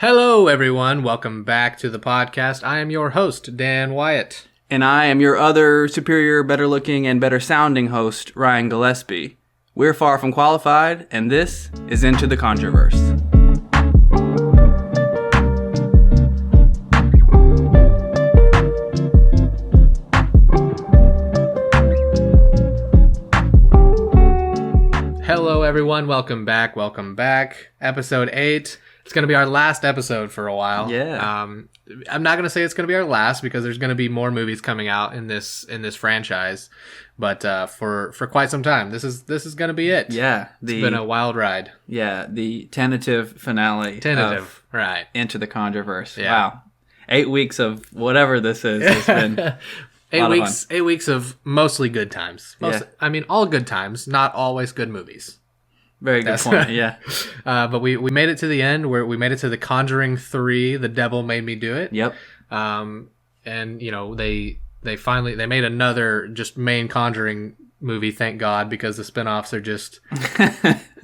Hello, everyone. Welcome back to the podcast. I am your host, Dan Wyatt. And I am your other superior, better-looking, and better-sounding host, Ryan Gillespie. We're far from qualified, and this is Into the Conjurverse. Hello, everyone. Welcome back. Episode 8. It's going to be our last episode for a while. Yeah. I'm not going to say it's going to be our last because there's going to be more movies coming out in this franchise, but for quite some time, this is going to be it. Yeah. It's been a wild ride. Yeah, the tentative finale. Right. Into the Conjurverse. Yeah. Wow. 8 weeks of whatever this is has been 8 weeks of mostly good times. I mean, all good times, not always good movies. Very good point, yeah. But we made it to the end where we made it to the Conjuring 3, The Devil Made Me Do It. Yep. And, you know, they made another just main Conjuring movie, thank God, because the spinoffs are just...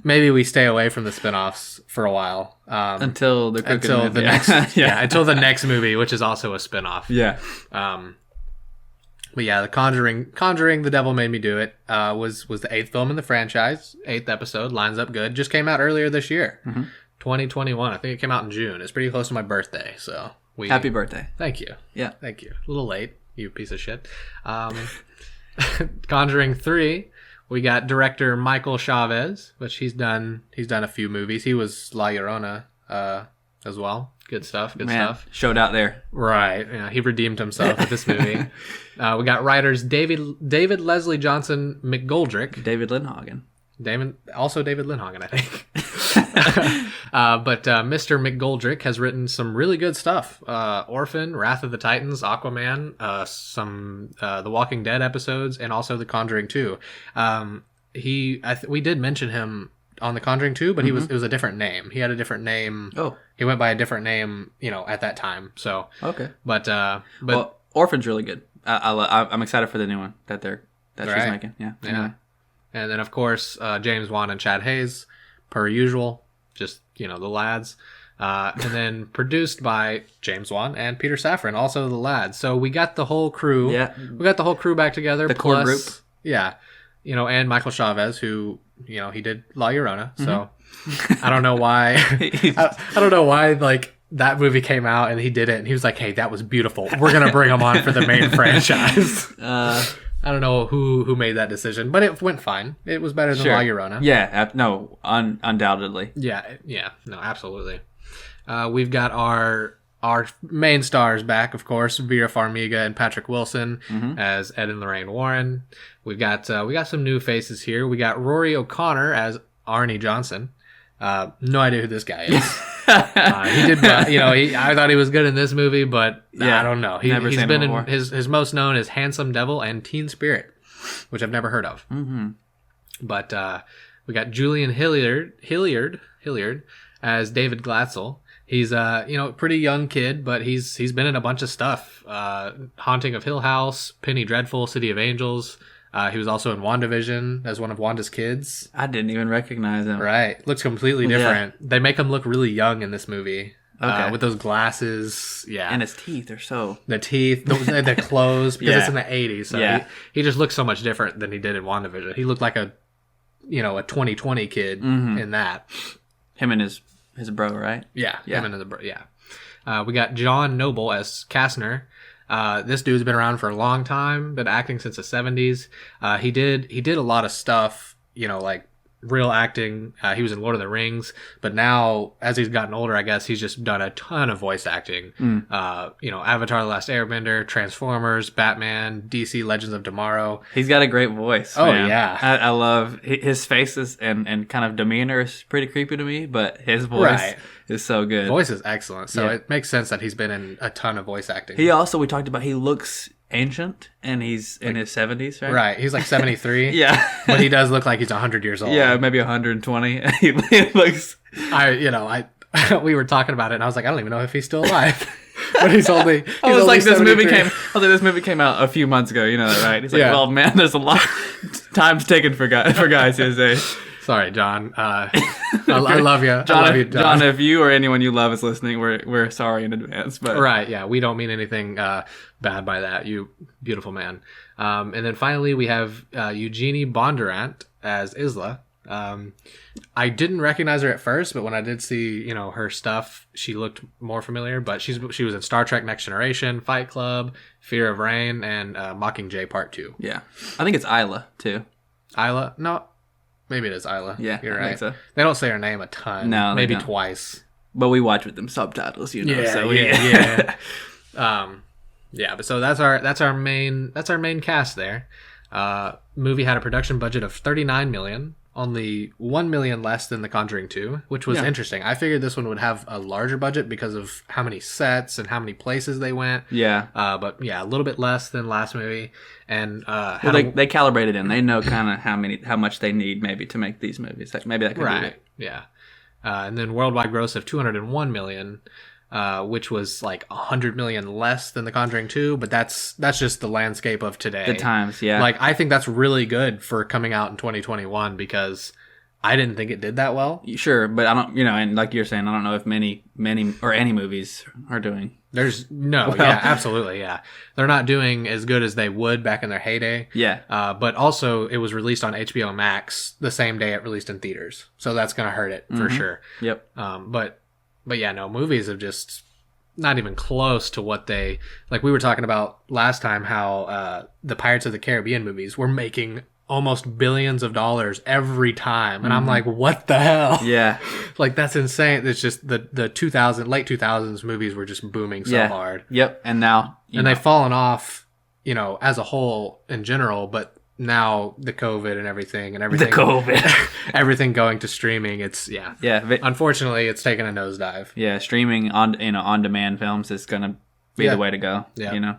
Maybe we stay away from the spinoffs for a while. Until the next... until the next movie, which is also a spinoff. Yeah. But yeah, the Conjuring, The Devil Made Me Do It, was the 8th film in the franchise. 8th episode, lines up good. Just came out earlier this year, 2021. I think it came out in June. It's pretty close to my birthday, so Happy birthday! Thank you. Yeah, thank you. A little late, you piece of shit. Conjuring 3, we got director Michael Chavez, which he's done a few movies. He was La Llorona as well. Good stuff. Showed out there. Right. Yeah, he redeemed himself with this movie. We got writers David Leslie Johnson McGoldrick. David Lindhagen, I think. But Mr. McGoldrick has written some really good stuff. Orphan, Wrath of the Titans, Aquaman, some The Walking Dead episodes, and also The Conjuring 2. We did mention him on The Conjuring 2, but it was a different name. He had a different name. Oh. He went by a different name, at that time. So okay. But Orphan's really good. I'm excited for the new one that she's making. Yeah. Yeah. And then of course James Wan and Chad Hayes, per usual, just the lads. And then produced by James Wan and Peter Safran, also the lads. So we got the whole crew. Yeah. We got the whole crew back together. The core group. Yeah. And Michael Chavez, who he did La Llorona. So I don't know why. I don't know why like that movie came out and he did it and he was like, "Hey, that was beautiful. We're gonna bring him on for the main franchise." I don't know who made that decision, but it went fine. It was better than La Llorona. Yeah, no, undoubtedly. Yeah, no, absolutely. We've got our main stars back, of course, Vera Farmiga and Patrick Wilson as Ed and Lorraine Warren. We got some new faces here. We got Rory O'Connor as Arnie Johnson. No idea who this guy is. He did, I thought he was good in this movie, but I don't know. He's been in his most known is Handsome Devil and Teen Spirit, which I've never heard of. But we got Julian Hilliard as David Glatzel. He's pretty young kid, but he's been in a bunch of stuff. Haunting of Hill House, Penny Dreadful, City of Angels. He was also in WandaVision as one of Wanda's kids. I didn't even recognize him. Right. Looks completely different. Yeah. They make him look really young in this movie. Okay. With those glasses. Yeah. And his teeth are so... The teeth, the clothes, because it's in the 80s. So he just looks so much different than he did in WandaVision. He looked like a 2020 kid in that. Him and his bro, right? Yeah. Him and his bro, yeah. We got John Noble as Kastner. This dude's been around for a long time, been acting since the 70s. He did a lot of stuff, like real acting. He was in Lord of the Rings, but now as he's gotten older, I guess he's just done a ton of voice acting. Avatar: The Last Airbender, Transformers, Batman, DC Legends of Tomorrow. He's got a great voice. Oh, man. yeah. I love his faces and kind of demeanor is pretty creepy to me, but his voice is so good. Voice is excellent, so it makes sense that he's been in a ton of voice acting. We talked about, he looks ancient and he's in his 70s, right? Right, he's like 73. Yeah. But he does look like he's 100 years old. Yeah, maybe 120. He looks... we were talking about it and I was like, I don't even know if he's still alive. But he's only... this movie came out a few months ago, you know that, right? He's like, well, man, there's a lot of times taken for guys his age. Sorry, John. I love you. John, I love you, John. If you or anyone you love is listening, we're sorry in advance. But right, yeah, we don't mean anything bad by that. You beautiful man. And then finally, we have Eugenie Bondurant as Isla. I didn't recognize her at first, but when I did see, her stuff, she looked more familiar. But she was in Star Trek: Next Generation, Fight Club, Fear of Rain, and Mockingjay Part 2. Yeah, I think it's Isla too. Isla? No, maybe it is Isla. Yeah, you're I right. think so. They don't say her name a ton. No, maybe twice. But we watch with them subtitles, Yeah, so yeah. Yeah, but so that's our main cast there. Movie had a production budget of $39 million, only $1 million less than The Conjuring 2, which was interesting. I figured this one would have a larger budget because of how many sets and how many places they went. Yeah. But yeah, a little bit less than last movie. And they calibrated in. They know kind of how much they need maybe to make these movies. Maybe that could be it. Yeah. And then worldwide gross of $201 million. Which was like $100 million less than The Conjuring 2, but that's just the landscape of today. The times, yeah. Like, I think that's really good for coming out in 2021 because I didn't think it did that well. Sure, but I don't, and like you're saying, I don't know if many or any movies are doing. Yeah, absolutely, yeah. They're not doing as good as they would back in their heyday. Yeah. But also, it was released on HBO Max the same day it released in theaters, so that's going to hurt it for sure. Yep. But yeah, no, movies have just not even close to what they... Like we were talking about last time, how the Pirates of the Caribbean movies were making almost billions of dollars every time. And I'm like, what the hell? Yeah. Like, that's insane. It's just the late 2000s movies were just booming so hard. Yep. And now... they've fallen off, as a whole in general, but... Now the COVID and everything. Everything going to streaming. Unfortunately, it's taken a nosedive. Yeah, streaming on demand films is gonna be the way to go. Yeah,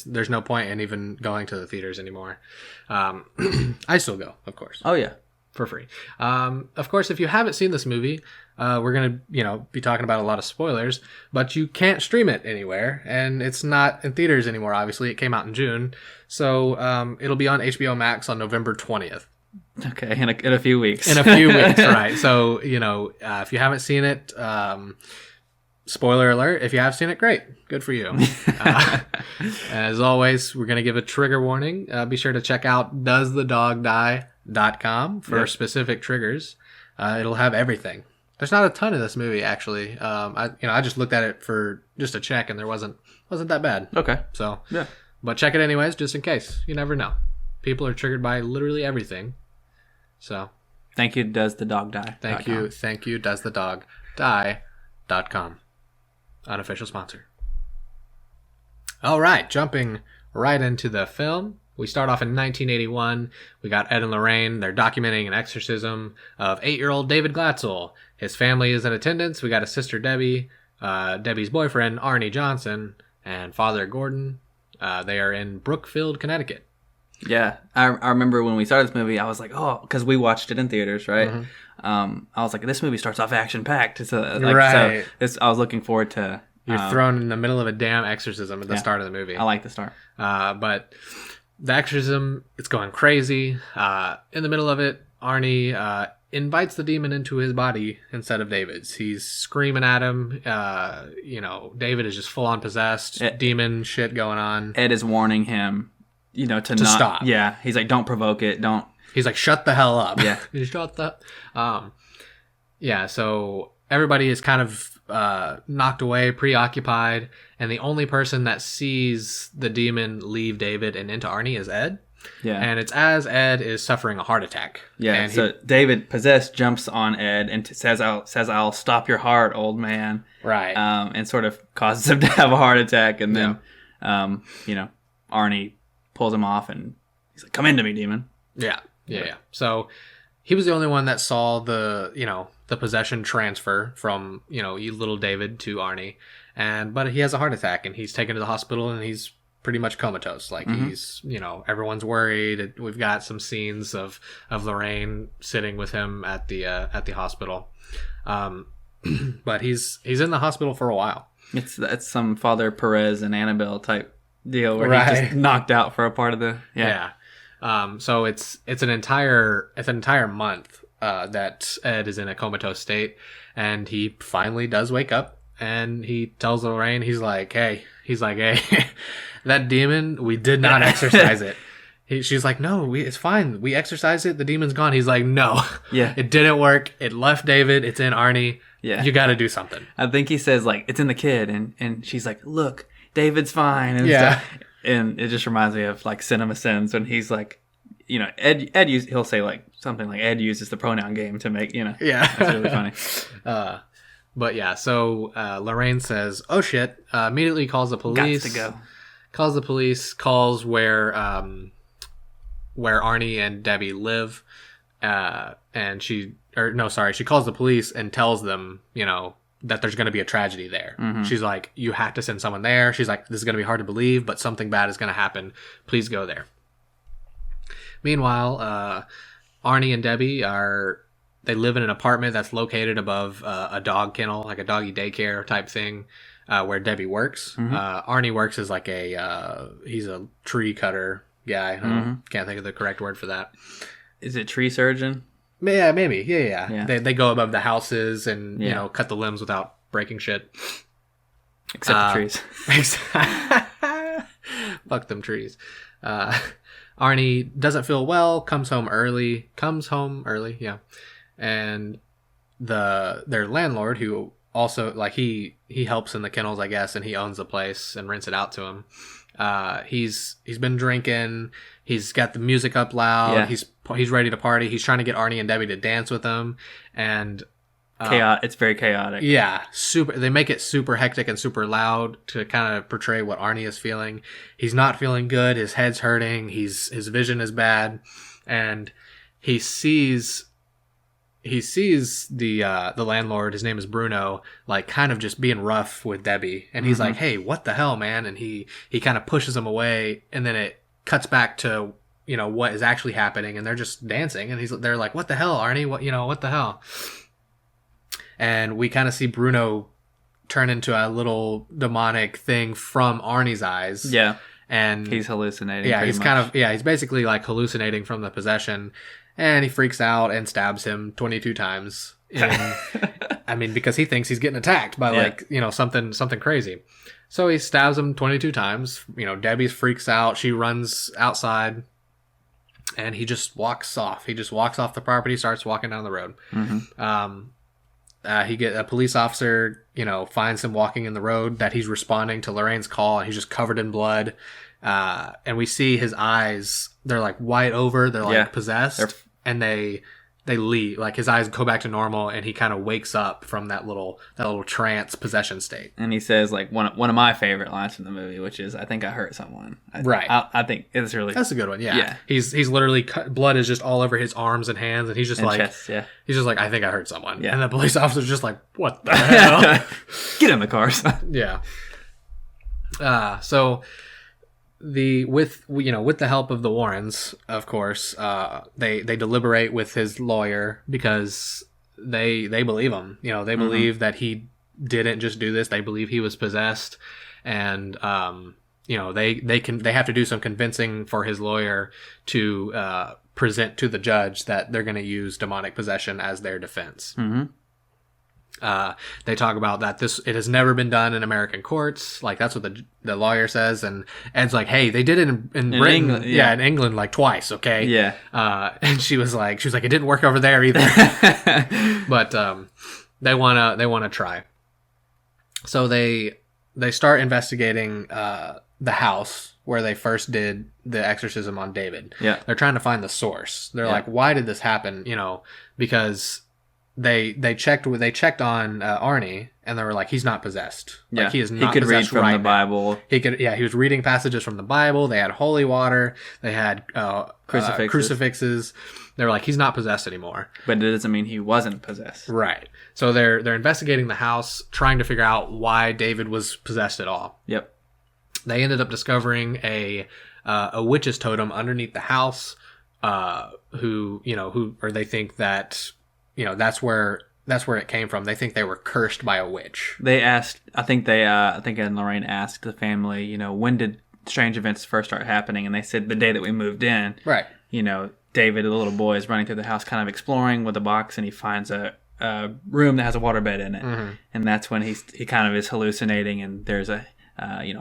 there's no point in even going to the theaters anymore. I still go, of course. Oh yeah, for free. Of course, if you haven't seen this movie, we're gonna be talking about a lot of spoilers, but you can't stream it anywhere, and it's not in theaters anymore. Obviously, it came out in June. So it'll be on HBO Max on November 20th. Okay, in a few weeks. In a few weeks, right. So, if you haven't seen it, spoiler alert. If you have seen it, great. Good for you. As always, we're going to give a trigger warning. Be sure to check out doesthedogdie.com for specific triggers. It'll have everything. There's not a ton in this movie, actually. I just looked at it for just a check, and there wasn't that bad. Okay. So, yeah. But check it anyways, just in case. You never know. People are triggered by literally everything. So. Thank you, Does the Dog Die? Thank you, doesthedogdie.com. Unofficial sponsor. All right, jumping right into the film. We start off in 1981. We got Ed and Lorraine. They're documenting an exorcism of 8-year-old David Glatzel. His family is in attendance. We got a sister, Debbie, Debbie's boyfriend, Arnie Johnson, and Father Gordon. They are in Brookfield, Connecticut. Yeah, I remember when we started this movie, I was like, oh, because we watched it in theaters, right? Mm-hmm. I was like, this movie starts off action-packed. Right. So I was looking forward to... You're thrown in the middle of a damn exorcism at the start of the movie. I like the start. But the exorcism, it's going crazy. In the middle of it, Arnie invites the demon into his body instead of David's. He's screaming at him. David is just full on possessed. Demon shit going on. Ed is warning him, to not stop. Yeah, he's like, don't provoke it. Don't. He's like, shut the hell up. Yeah, shut the. So everybody is kind of knocked away, preoccupied, and the only person that sees the demon leave David and into Arnie is Ed. Yeah. And it's as Ed is suffering a heart attack. Yeah. And so David, possessed, jumps on Ed and says, "I'll stop your heart, old man." Right. And sort of causes him to have a heart attack. And then, Arnie pulls him off and he's like, "Come into me, demon." Yeah. So he was the only one that saw the possession transfer from, you little David to Arnie. But he has a heart attack and he's taken to the hospital and he's pretty much comatose. Like he's, everyone's worried. We've got some scenes of Lorraine sitting with him at the hospital. But he's in the hospital for a while. It's some Father Perez and Annabelle type deal where he's just knocked out for a part of the So it's an entire month that Ed is in a comatose state, and he finally does wake up, and he tells Lorraine, he's like, hey, that demon, we did not exorcise it. She's like, no, it's fine. We exorcised it. The demon's gone. He's like, no, it didn't work. It left David. It's in Arnie. Yeah, you got to do something. I think he says like, it's in the kid, and she's like, look, David's fine, and stuff. And it just reminds me of like Cinema Sins when he's like, you know, he'll say like something like Ed uses the pronoun game to make, you know. Yeah. That's really funny. But yeah, so Lorraine says, oh shit, immediately calls the police. Got to go. Calls the police, calls where Arnie and Debbie live. And she calls the police and tells them, you know, that there's going to be a tragedy there. Mm-hmm. She's like, you have to send someone there. She's like, this is going to be hard to believe, but something bad is going to happen. Please go there. Meanwhile, Arnie and Debbie they live in an apartment that's located above a dog kennel, like a doggy daycare type thing, where Debbie works. Mm-hmm. Arnie works as like he's a tree cutter guy. Can't think of the correct word for that. Is it tree surgeon? Yeah, maybe. Yeah. They go above the houses and, you know, cut the limbs without breaking shit. Except the trees. Fuck them trees. Arnie doesn't feel well, comes home early, yeah. And their landlord, who also, like, he helps in the kennels, I guess, and he owns the place and rents it out to him. He's been drinking. He's got the music up loud. Yeah. He's ready to party. He's trying to get Arnie and Debbie to dance with him, and it's very chaotic. Yeah, they make it super hectic and super loud to kind of portray what Arnie is feeling. He's not feeling good. His head's hurting. His vision is bad, and he sees the landlord, his name is Bruno, like kind of just being rough with Debbie, and he's like, hey, what the hell, man? And he kind of pushes him away, and then it cuts back to, you know, what is actually happening, and they're just dancing, and they're like, what the hell, Arnie? What the hell? And we kind of see Bruno turn into a little demonic thing from Arnie's eyes. Yeah. And he's hallucinating. Yeah, he's basically like hallucinating from the possession. And he freaks out and stabs him 22 times. I mean, because he thinks he's getting attacked by like, you know, something crazy. So he stabs him 22 times. You know, Debbie freaks out. She runs outside. And he just walks off. He just walks off the property, starts walking down the road. Mm-hmm. A police officer, you know, finds him walking in the road, that he's responding to Lorraine's call, and he's just covered in blood. And we see his eyes, they're like wide over, they're like possessed, and they leave, like his eyes go back to normal, and he kind of wakes up from that little trance possession state. And he says like one of my favorite lines from the movie, which is, I think I hurt someone. I think it's really, that's a good one. Yeah. He's literally blood is just all over his arms and hands, and he's just like chest, he's just like, I think I hurt someone. Yeah. And the police officer's just like, what the hell? Get in the car, son. Yeah. So with the help of the Warrens, of course, they deliberate with his lawyer, because they believe him. You know, they believe that he didn't just do this. They believe he was possessed, and you know, they have to do some convincing for his lawyer to present to the judge that they're going to use demonic possession as their defense. Mm-hmm. They talk about that it has never been done in American courts. Like, that's what the lawyer says. And Ed's like, hey, they did it in Britain. England, in England, like twice. Okay. Yeah. And she was like, it didn't work over there either. But, they want to try. So they start investigating, the house where they first did the exorcism on David. Yeah. They're trying to find the source. They're like, why did this happen? You know, because they checked on Arnie, and they were like, he's not possessed. Yeah, like, he is not. He could read possessed from the Bible. He could. Yeah, he was reading passages from the Bible. They had holy water. They had crucifixes. They were like, he's not possessed anymore. But it doesn't mean he wasn't possessed. Right. So they're investigating the house, trying to figure out why David was possessed at all. Yep. They ended up discovering a witch's totem underneath the house. Or they think that, you know, that's where it came from. They think they were cursed by a witch. They asked, I think Ed and Lorraine asked the family, you know, when did strange events first start happening? And they said the day that we moved in. Right. You know, David, the little boy, is running through the house, kind of exploring with a box, and he finds a room that has a waterbed in it, and that's when he kind of is hallucinating, and there's a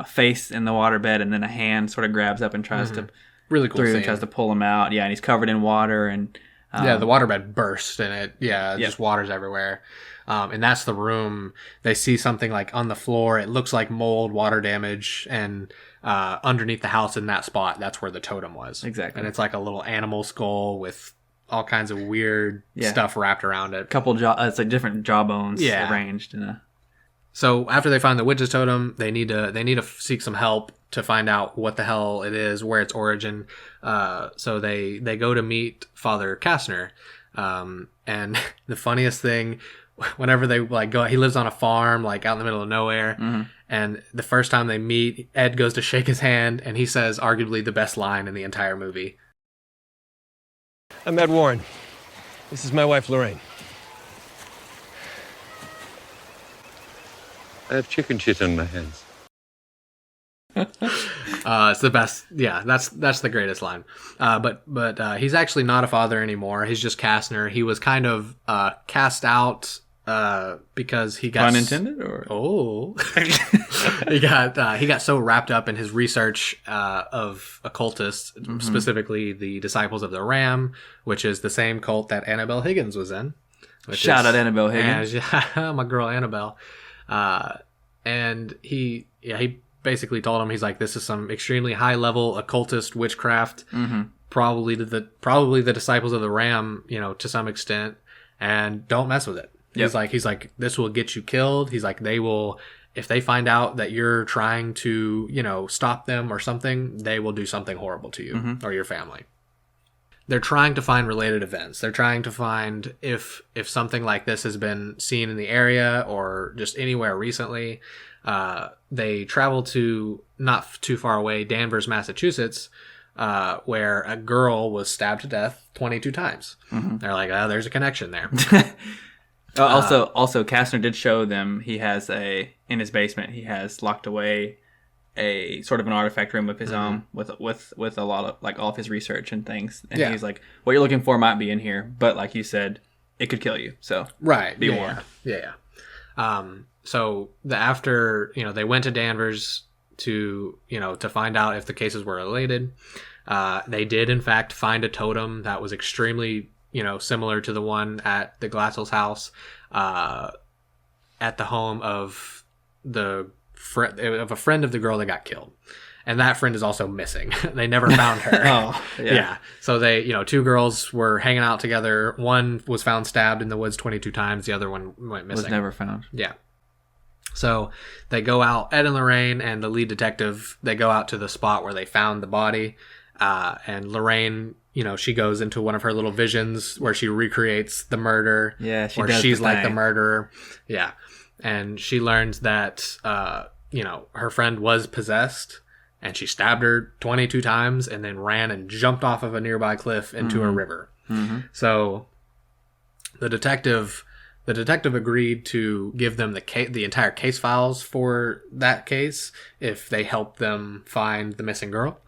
face in the waterbed, and then a hand sort of grabs up and tries to really cool scene. Tries to pull him out. Yeah, and he's covered in water, and the waterbed burst, and it just water's everywhere. And that's the room. They see something like on the floor. It looks like mold, water damage, and underneath the house in that spot, that's where the totem was. Exactly. And it's like a little animal skull with all kinds of weird stuff wrapped around it. It's like different jawbones arranged in a. So after they find the witch's totem, they need to seek some help to find out what the hell it is, where its origin. So they go to meet Father Kastner, and the funniest thing, whenever they go, he lives on a farm like out in the middle of nowhere, and the first time they meet, Ed goes to shake his hand, and he says arguably the best line in the entire movie. I'm Ed Warren. This is my wife, Lorraine. I have chicken shit on my hands. It's the best. Yeah, that's the greatest line. But he's actually not a father anymore. He's just Kastner. He was kind of cast out because he got pun intended, or he got so wrapped up in his research of occultists, specifically the Disciples of the Ram, which is the same cult that Annabelle Higgins was in. Shout out Annabelle Higgins, my girl Annabelle. And he basically told him, he's like, this is some extremely high level occultist witchcraft, probably the Disciples of the Ram, to some extent, and don't mess with it. Yep. He's like, this will get you killed. He's like, they will, if they find out that you're trying to, stop them or something, they will do something horrible to you or your family. They're trying to find related events. They're trying to find if something like this has been seen in the area or just anywhere recently. They travel to not too far away, Danvers, Massachusetts, where a girl was stabbed to death 22 times. They're like, oh, there's a connection there. Also, Kastner did show them he has in his basement, he has locked away a sort of an artifact room of his own with a lot of like all of his research and things, and he's like, what you're looking for might be in here, but like you said, it could kill you, so be warned. So after they went to Danvers to find out if the cases were related. They did in fact find a totem that was extremely similar to the one at the Glatzel's house, at the home of a friend of the girl that got killed, and that friend is also missing. They never found her. Yeah. So they, two girls were hanging out together. One was found stabbed in the woods 22 times. The other one went missing. Was never found. Yeah. So they go out, Ed and Lorraine and the lead detective, they go out to the spot where they found the body. And Lorraine, she goes into one of her little visions where she recreates the murder. Yeah, she's like the murderer. Yeah. And she learns that, her friend was possessed, and she stabbed her 22 times and then ran and jumped off of a nearby cliff into a river. So the detective agreed to give them the entire case files for that case if they helped them find the missing girl.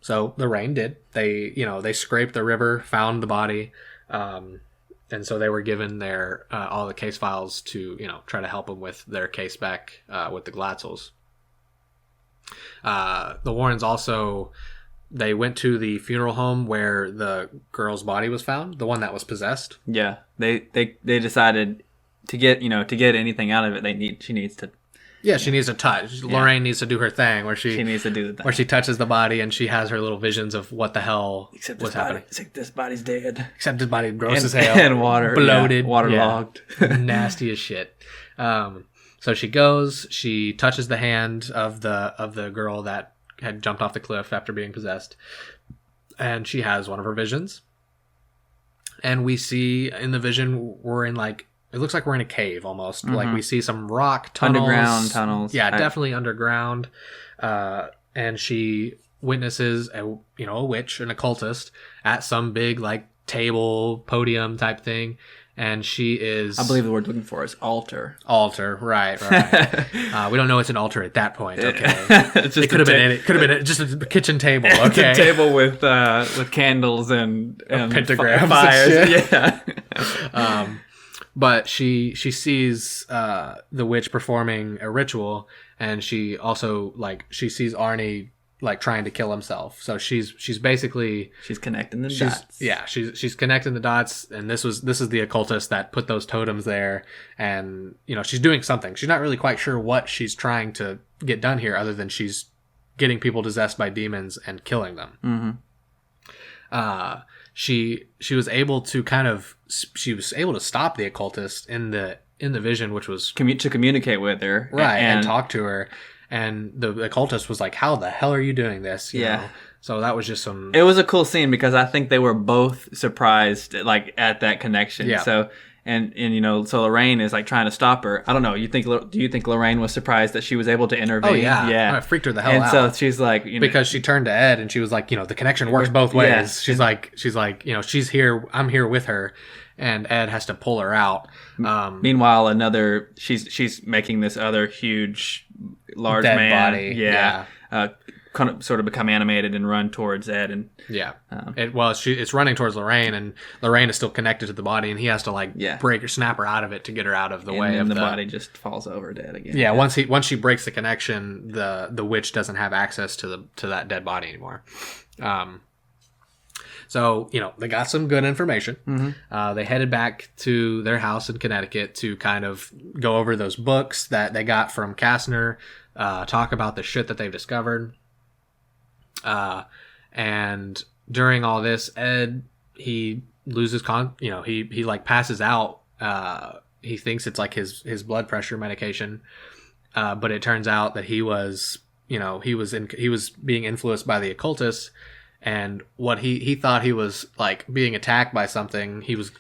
So Lorraine did. They scraped the river, found the body, and so they were given their all the case files to try to help them with their case back with the Glatzels. The Warrens also, they went to the funeral home where the girl's body was found, the one that was possessed. Yeah, they decided to get anything out of it. She needs to. Yeah, she needs to touch. Yeah. Lorraine needs to do her thing where she needs to do the thing where she touches the body and she has her little visions of what the hell was happening. Except this body's dead. Except this body gross as hell and bloated, waterlogged, nasty as shit. So she goes. She touches the hand of the girl that had jumped off the cliff after being possessed, and she has one of her visions. And we see in the vision we're in it looks like we're in a cave almost. Like we see some rock tunnels. Underground tunnels. Yeah, definitely underground. And she witnesses a witch, an occultist, at some big table, podium type thing. and she is... I believe the word looking for is altar. Altar, right. We don't know it's an altar at that point, okay. It could have been just a kitchen table, okay. It's a table with candles and pentagrams fires. and shit. Yeah. But she sees the witch performing a ritual, and she also, like, she sees Arnie, like, trying to kill himself. So she's basically... She's connecting the dots. Yeah, she's connecting the dots, and this is the occultist that put those totems there, and, you know, she's doing something. She's not really quite sure what she's trying to get done here, other than she's getting people possessed by demons and killing them. Mm-hmm. She was able to stop the occultist in the vision, which was... to communicate with her. Right, and talk to her. And the occultist was like, how the hell are you doing this? You know? So that was just some... It was a cool scene because I think they were both surprised, like, at that connection. Yeah. So, and you know, so Lorraine is, like, trying to stop her. I don't know. Do you think Lorraine was surprised that she was able to intervene? Oh, yeah. Yeah. It freaked her the hell out. And so she's like... You know, because she turned to Ed and she was like, you know, the connection works both ways. Yeah. She's like, you know, she's here. I'm here with her. And Ed has to pull her out. Meanwhile, she's making this other huge, large dead man, body. Kind of sort of become animated and run towards Ed, and it's running towards Lorraine, and Lorraine is still connected to the body, and he has to break or snap her out of it to get her out of the way. And the body just falls over dead again. Yeah, once she breaks the connection, the witch doesn't have access to that dead body anymore. So, you know, they got some good information. Mm-hmm. They headed back to their house in Connecticut to kind of go over those books that they got from Kastner, talk about the shit that they've discovered. And during all this, Ed, he loses he like passes out. He thinks it's like his blood pressure medication. But it turns out that he was being influenced by the occultists. And what he thought he was like being attacked by something, he was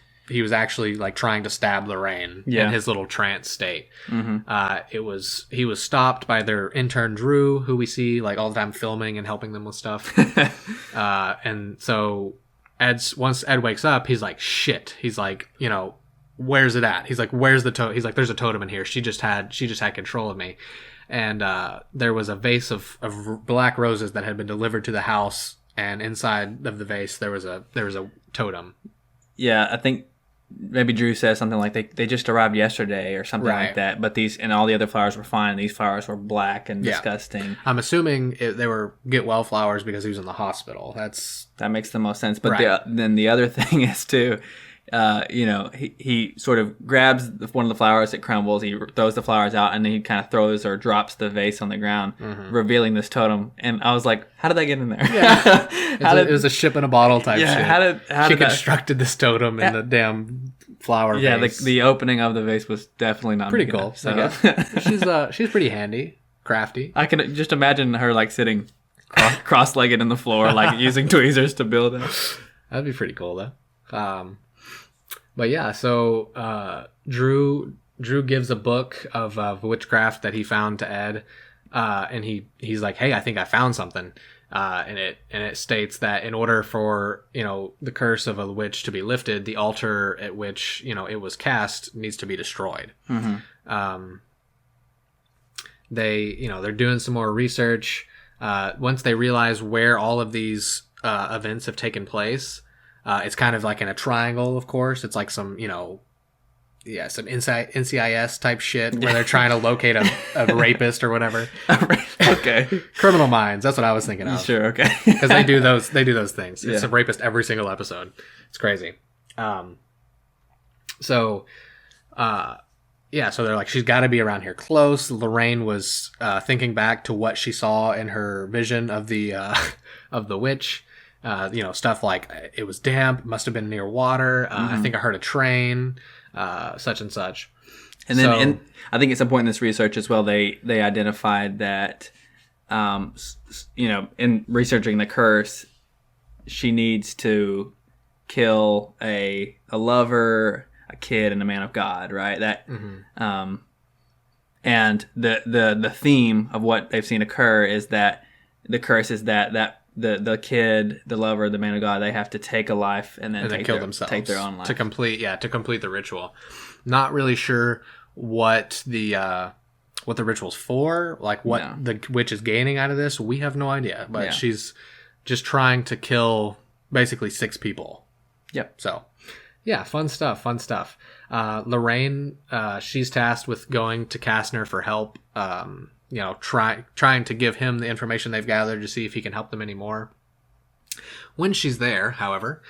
actually like trying to stab Lorraine in his little trance state. Mm-hmm. He was stopped by their intern Drew, who we see like all the time filming and helping them with stuff. And so once Ed wakes up, he's like, shit. He's like, you know, where's it at? He's like, where's the totem? He's like, there's a totem in here. She just had control of me. And there was a vase of black roses that had been delivered to the house. And inside of the vase, there was a totem. Yeah, I think maybe Drew says something like they just arrived yesterday or something like that. But all the other flowers were fine. These flowers were black and disgusting. I'm assuming they were get well flowers because he was in the hospital. That makes the most sense. But then the other thing is too, you know, he sort of grabs one of the flowers, it crumbles, he throws the flowers out, and then he kind of throws or drops the vase on the ground, revealing this totem. And I was like, how did that get in there? Yeah. It was a ship in a bottle type shit. How she did constructed this totem in the damn flower vase. Yeah, the opening of the vase was definitely not pretty cool. So. She's pretty handy, crafty. I can just imagine her like sitting cross-legged in the floor, like using tweezers to build it. That'd be pretty cool though. But yeah, so Drew gives a book of witchcraft that he found to Ed, and he's like, "Hey, I think I found something," and it states that in order for the curse of a witch to be lifted, the altar at which it was cast needs to be destroyed. Mm-hmm. They're doing some more research. Once they realize where all of these events have taken place. It's kind of like in a triangle, of course. It's like some, some NCIS type shit where they're trying to locate a rapist or whatever. Okay. Criminal Minds. That's what I was thinking of. Sure. Okay. Because they do those things. It's a rapist every single episode. It's crazy. So they're like, she's got to be around here close. Lorraine was thinking back to what she saw in her vision of the witch. Stuff like it was damp, must have been near water. I think I heard a train, such and such. And then I think at some point in this research as well, they identified that, in researching the curse, she needs to kill a lover, a kid, and a man of God, right? That, and the theme of what they've seen occur is that the curse is that the kid, the lover, the man of God, they have to take a life and then kill themselves, take their own life to complete the ritual. Not really sure what the ritual's for, like what the witch is gaining out of this. We have no idea, but she's just trying to kill basically 6 people. Yep. So, yeah, fun stuff. Lorraine, she's tasked with going to Kastner for help. Trying to give him the information they've gathered to see if he can help them anymore. When she's there, however,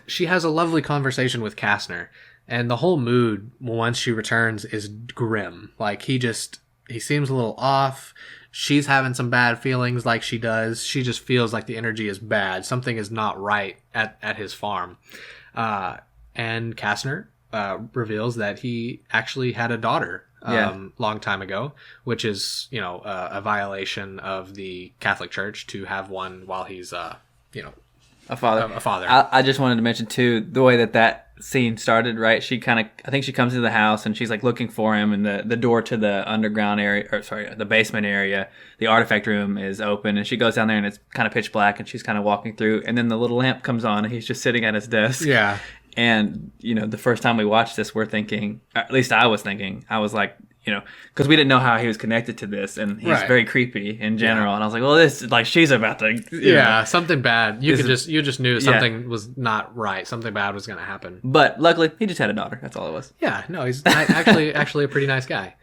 she has a lovely conversation with Kastner, and the whole mood once she returns is grim. Like he seems a little off. She's having some bad feelings like she does. She just feels like the energy is bad. Something is not right at his farm. And Kastner reveals that he actually had a daughter long time ago, which is, a violation of the Catholic Church to have one while he's, a father. A father. I just wanted to mention too the way that scene started. Right, I think she comes into the house and she's like looking for him, and the door to the underground area, the basement area, the artifact room is open, and she goes down there and it's kind of pitch black, and she's kind of walking through, and then the little lamp comes on, and he's just sitting at his desk. Yeah. And, the first time we watched this, we're thinking, at least I was like, because we didn't know how he was connected to this, and he's very creepy in general. And I was like, well, this, like, she's about to, something bad. You just knew something was not right. Something bad was going to happen. But luckily, he just had a daughter. That's all it was. Yeah, no, he's actually a pretty nice guy.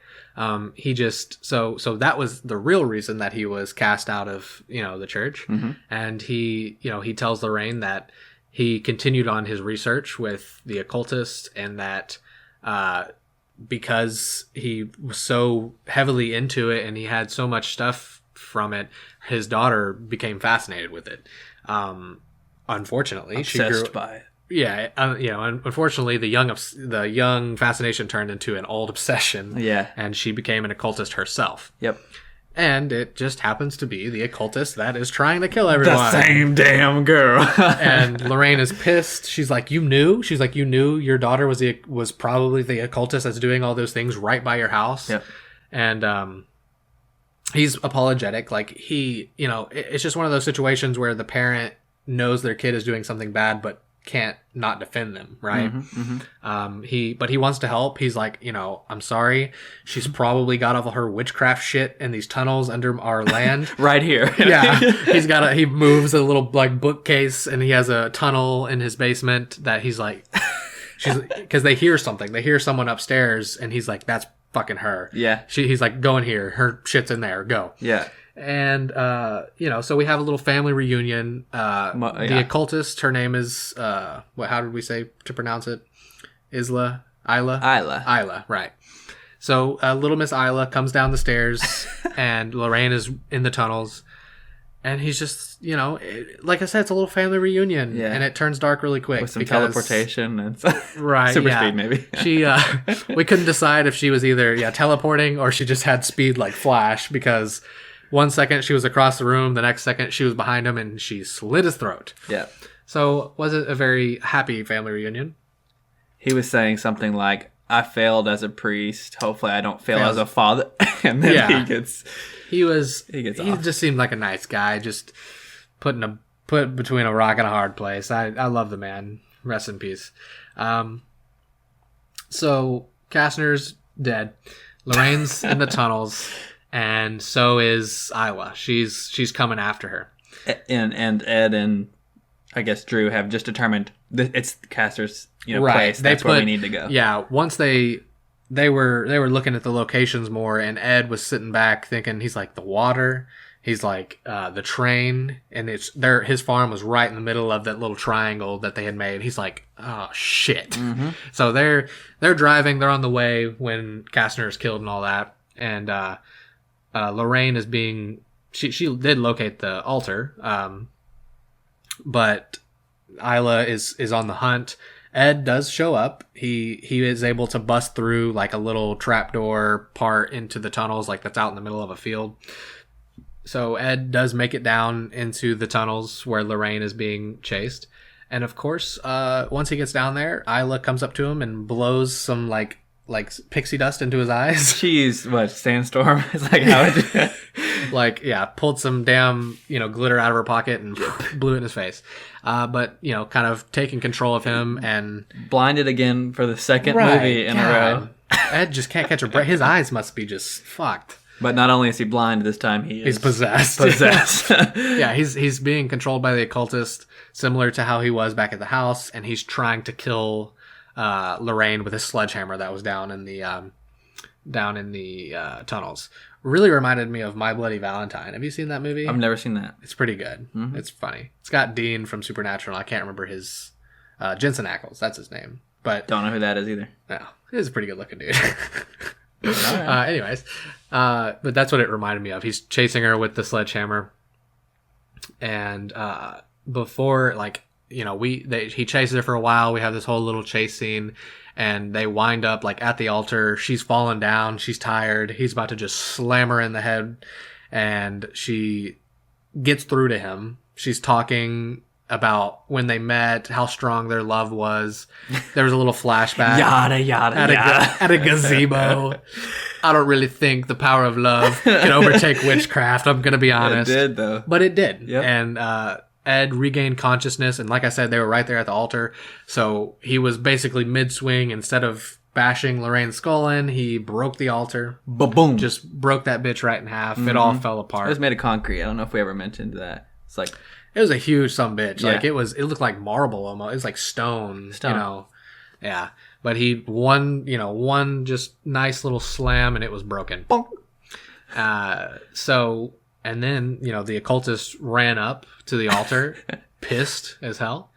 He just, so that was the real reason that he was cast out of, the church. Mm-hmm. And he tells Lorraine that he continued on his research with the occultist, and that because he was so heavily into it and he had so much stuff from it, his daughter became fascinated with it. Unfortunately, obsessed she grew by it. Yeah, unfortunately, the young fascination turned into an old obsession. Yeah, and she became an occultist herself. Yep. And it just happens to be the occultist that is trying to kill everyone. The same damn girl. And Lorraine is pissed. She's like, you knew? She's like, you knew your daughter was probably the occultist that's doing all those things right by your house? Yep. And he's apologetic. Like, it's just one of those situations where the parent knows their kid is doing something bad, but can't not defend them, right? Mm-hmm, mm-hmm. But he wants to help. He's like, I'm sorry. She's probably got all her witchcraft shit in these tunnels under our land. Right here. Yeah. He moves a little like bookcase, and he has a tunnel in his basement that he's like, because they hear something. They hear someone upstairs, and he's like, that's fucking her. Yeah. He's like, go in here. Her shit's in there. Go. Yeah. And, so we have a little family reunion. The occultist, her name is, how did we say to pronounce it? Isla? Isla, right. So little Miss Isla comes down the stairs, and Lorraine is in the tunnels. And he's just, like I said, it's a little family reunion. Yeah. And it turns dark really quick. With some teleportation and right, super speed, maybe. We couldn't decide if she was either teleporting or she just had speed like Flash, because one second she was across the room, the next second she was behind him, and she slit his throat. Yeah. So was it a very happy family reunion? He was saying something like, I failed as a priest. Hopefully I don't fail as a father. And then he just seemed like a nice guy, just put between a rock and a hard place. I love the man. Rest in peace. So Kastner's dead. Lorraine's in the tunnels. And so is Isla. She's coming after her. And Ed and I guess Drew have just determined it's Kastner's place. That's where we need to go. Yeah. Once they were looking at the locations more, and Ed was sitting back thinking, he's like, the water, he's like the train, and his farm was right in the middle of that little triangle that they had made. He's like, oh shit. Mm-hmm. So they're driving, they're on the way when Kastner is killed and all that. And Lorraine is being, she did locate the altar, but Isla is on the hunt. Ed does show up. He is able to bust through like a little trapdoor part into the tunnels, like that's out in the middle of a field. So Ed does make it down into the tunnels where Lorraine is being chased. And of course, once he gets down there, Isla comes up to him and blows some like pixie dust into his eyes. She used sandstorm? It's like, how would you? Like, yeah, pulled some damn, glitter out of her pocket and blew it in his face. But, kind of taking control of him and... Blinded again for the second movie in a row. Ed just can't catch a break. His eyes must be just fucked. But not only is he blind this time, he's possessed. Possessed. Yeah, he's being controlled by the occultist, similar to how he was back at the house, and he's trying to kill Lorraine with a sledgehammer that was down in the tunnels. Really reminded me of My Bloody Valentine. Have you seen that movie? I've never seen that. It's pretty good. Mm-hmm. It's funny. It's got Dean from Supernatural. I can't remember his Jensen Ackles. That's his name. But don't know who that is either. No, he's a pretty good looking dude. Anyways, but that's what it reminded me of. He's chasing her with the sledgehammer, and before, he chases her for a while. We have this whole little chase scene, and they wind up at the altar. She's fallen down. She's tired. He's about to just slam her in the head, and she gets through to him. She's talking about when they met, how strong their love was. There was a little flashback. Yada, yada, at a gazebo. I don't really think the power of love can overtake witchcraft, I'm going to be honest. It did, though. But it did. Yep. And Ed regained consciousness, and like I said, they were right there at the altar. So he was basically mid-swing. Instead of bashing Lorraine's skull in, he broke the altar. Ba-boom. Just broke that bitch right in half. Mm-hmm. It all fell apart. It was made of concrete. I don't know if we ever mentioned that. It's like... It was a huge bitch. Yeah. It looked like marble almost. It was like stone. Yeah. But he one just nice little slam, and it was broken. Bonk. And then, the occultist ran up to the altar, pissed as hell.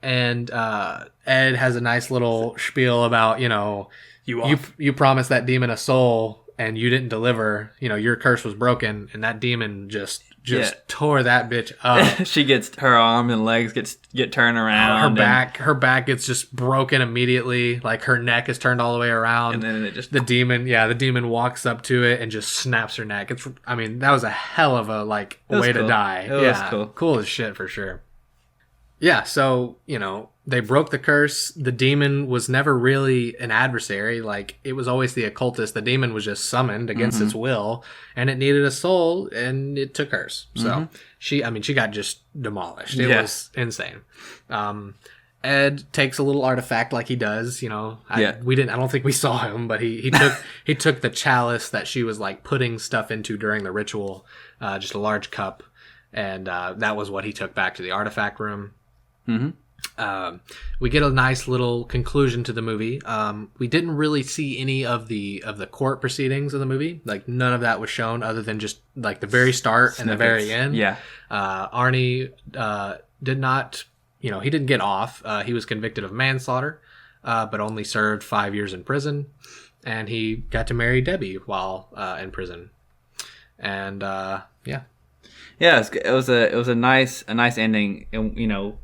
And Ed has a nice little spiel about, you promised that demon a soul and you didn't deliver. Your curse was broken, and that demon just tore that bitch up. She gets her arm and legs get turned around. Her back gets just broken immediately. Like her neck is turned all the way around. And then the demon walks up to it and just snaps her neck. That was a hell of a way to die. It was cool as shit for sure. Yeah, so, they broke the curse. The demon was never really an adversary. It was always the occultist. The demon was just summoned against its will, and it needed a soul, and it took hers. So she got just demolished. It was insane. Ed takes a little artifact like he does, I don't think we saw him, but he took the chalice that she was putting stuff into during the ritual, just a large cup, and that was what he took back to the artifact room. Mm-hmm. We get a nice little conclusion to the movie. We didn't really see any of the court proceedings of the movie. None of that was shown, other than just the very start and the very end. Yeah. Arnie did not, he didn't get off. He was convicted of manslaughter, but only served 5 years in prison, and he got to marry Debbie while in prison. And yeah. Yeah, it was a nice ending, and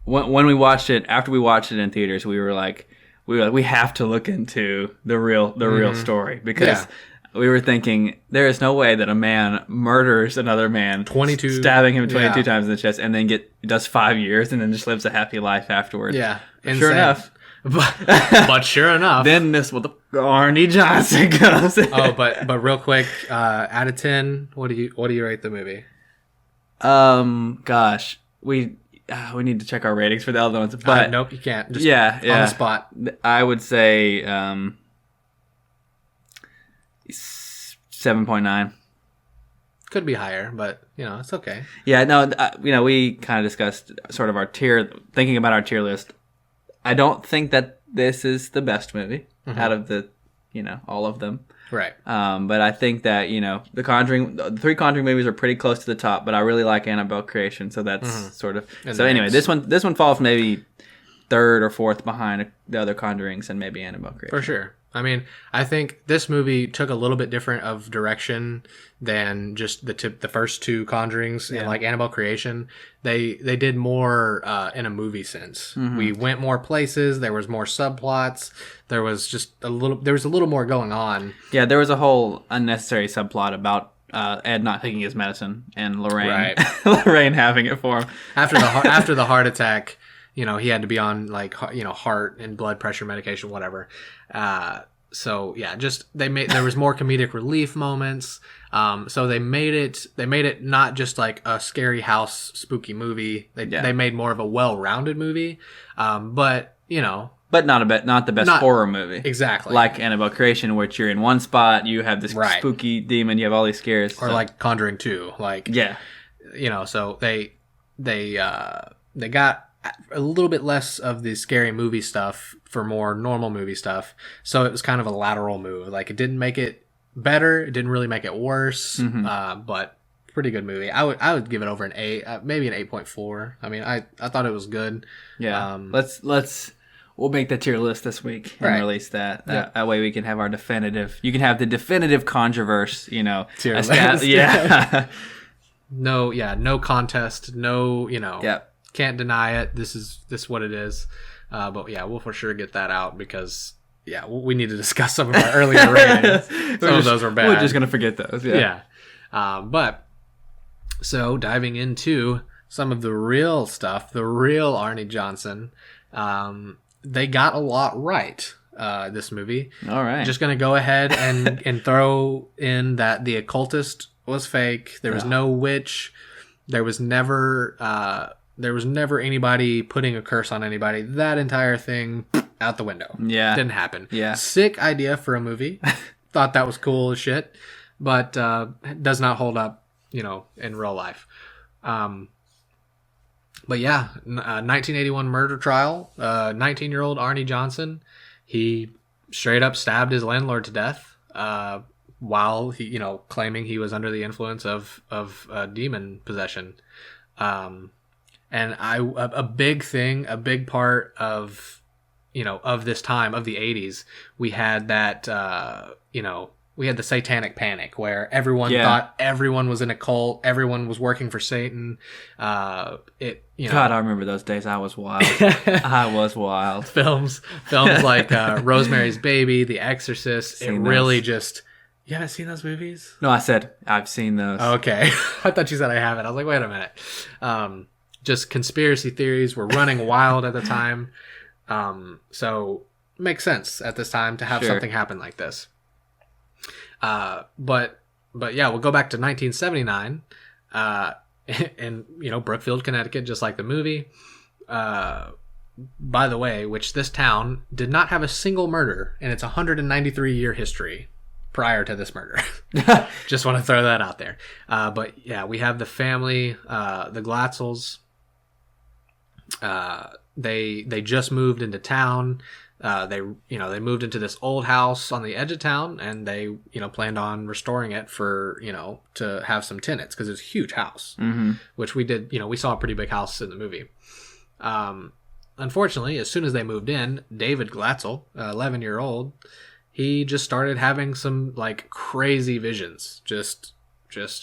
when we watched it, after we watched it in theaters, we were like, we have to look into the real story, because we were thinking there is no way that a man murders another man, stabbing him 22 times in the chest, and then does 5 years and then just lives a happy life afterwards. Yeah, sure enough. But sure enough, then Arnie Johnson goes. but real quick, out of 10, what do you rate the movie? Gosh, we need to check our ratings for the other ones, but nope, you can't. Just on the spot. I would say 7.9. Could be higher, but it's okay. Yeah, no, we kind of discussed sort of thinking about our tier list. I don't think that this is the best movie out of the, all of them. Right. But I think that, the 3 Conjuring movies are pretty close to the top, but I really like Annabelle Creation, so that's sort of... So anyway, this one falls maybe 3rd or 4th behind the other Conjurings and maybe Annabelle Creation. For sure. I think this movie took a little bit different of direction than just the first 2 Conjurings, and Annabelle Creation. They did more in a movie sense. Mm-hmm. We went more places. There was more subplots. There was a little more going on. Yeah, there was a whole unnecessary subplot about Ed not taking his medicine and Lorraine Lorraine having it for him after the heart attack. He had to be on heart and blood pressure medication, whatever. So yeah, just there was more comedic relief moments. So they made it not just like a scary house spooky movie. They made more of a well-rounded movie. But not the best horror movie. Exactly. Like Annabelle Creation, which you're in one spot, you have this spooky demon, you have all these scares. Or like Conjuring 2. Like, yeah. So they got a little bit less of the scary movie stuff for more normal movie stuff. So it was kind of a lateral move. Like, it didn't make it better. It didn't really make it worse. But pretty good movie. I would give it over an 8, maybe an 8.4. I mean, I thought it was good. Yeah. We'll make that tier list this week and release that. That way we can have our definitive. You can have the definitive Conjurverse, tier list. Yeah. No contest. No, Yeah. Can't deny it. This is what it is. But yeah, we'll for sure get that out because we need to discuss some of our earlier ratings. Some of those were bad. We're just gonna forget those. Yeah. But so diving into some of the real stuff, the real Arnie Johnson. They got a lot right, this movie. All right. Just going to go ahead and throw in that the occultist was fake. There was no witch. There was never anybody putting a curse on anybody. That entire thing out the window. Yeah. Didn't happen. Yeah. Sick idea for a movie. Thought that was cool as shit, but does not hold up, in real life. But yeah, 1981 murder trial, 19-year-old Arnie Johnson, he straight up stabbed his landlord to death while he, claiming he was under the influence of demon possession. And a big part of, of this time, of the 80s, we had that, we had the satanic panic where everyone thought everyone was in a cult, everyone was working for Satan. God, I remember those days. I was wild. I was wild. Films like Rosemary's Baby, The Exorcist. You haven't seen those movies? No, I said I've seen those. Okay. I thought you said I haven't. I was like, wait a minute. Just conspiracy theories were running wild at the time. So it makes sense at this time to have something happen like this. But yeah, we'll go back to 1979, in, Brookfield, Connecticut, just like the movie. By the way, which this town did not have a single murder in its 193-year history prior to this murder. Just want to throw that out there. But yeah, we have the family, the Glatzels. They just moved into town. They moved into this old house on the edge of town, and they, planned on restoring it for, to have some tenants because it's a huge house, which we did, we saw a pretty big house in the movie. Unfortunately, as soon as they moved in, David Glatzel, 11-year-old, he just started having some like crazy visions, just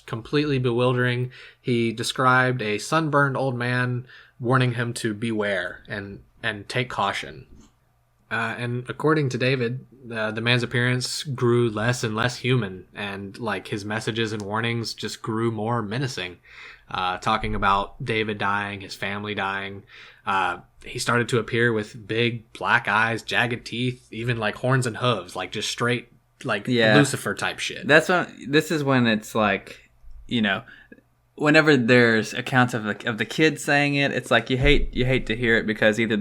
completely bewildering. He described a sunburned old man warning him to beware and take caution. And according to David, the man's appearance grew less and less human, and like his messages and warnings just grew more menacing. Talking about David dying, his family dying. He started to appear with big black eyes, jagged teeth, even like horns and hooves, like just straight like Lucifer type shit. This is when it's like, whenever there's accounts of the kid saying it, it's like you hate to hear it because either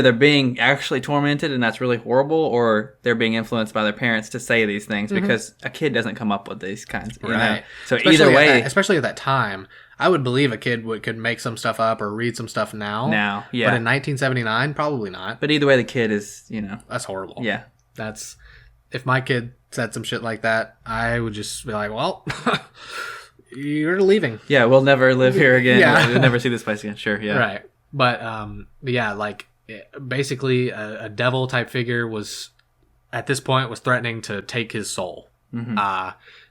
they're being actually tormented and that's really horrible, or they're being influenced by their parents to say these things because a kid doesn't come up with these kinds. Right. So either way, especially at that time, I would believe a kid could make some stuff up or read some stuff now. Yeah. But in 1979, probably not. But either way, the kid is, That's horrible. Yeah. If my kid said some shit like that, I would just be like, well, you're leaving. Yeah, we'll never live here again. Yeah. We'll never see this place again. Sure, yeah. Right. But yeah, like basically a devil type figure was at this point was threatening to take his soul.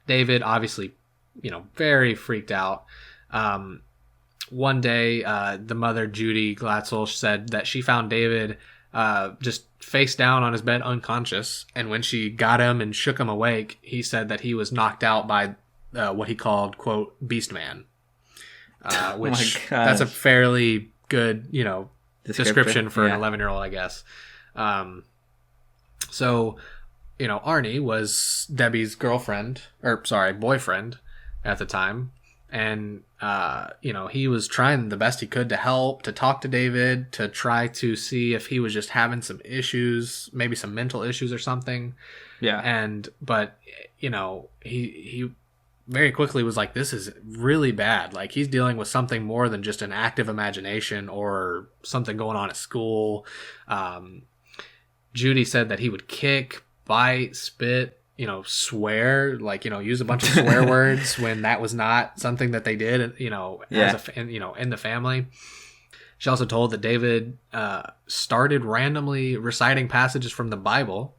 David obviously, very freaked out. One day, the mother, Judy Glatzel, said that she found David just face down on his bed unconscious, and when she got him and shook him awake, he said that he was knocked out by what he called, quote, Beast Man. Which that's a fairly good, description for an 11-year-old, I guess. So, Arnie was Debbie's boyfriend at the time. And, he was trying the best he could to help, to talk to David, to try to see if he was just having some issues, maybe some mental issues or something. Yeah. But, he very quickly was like, this is really bad. Like, he's dealing with something more than just an active imagination or something going on at school. Judy said that he would kick, bite, spit, swear, like, use a bunch of swear words when that was not something that they did, in the family. She also told that David started randomly reciting passages from the Bible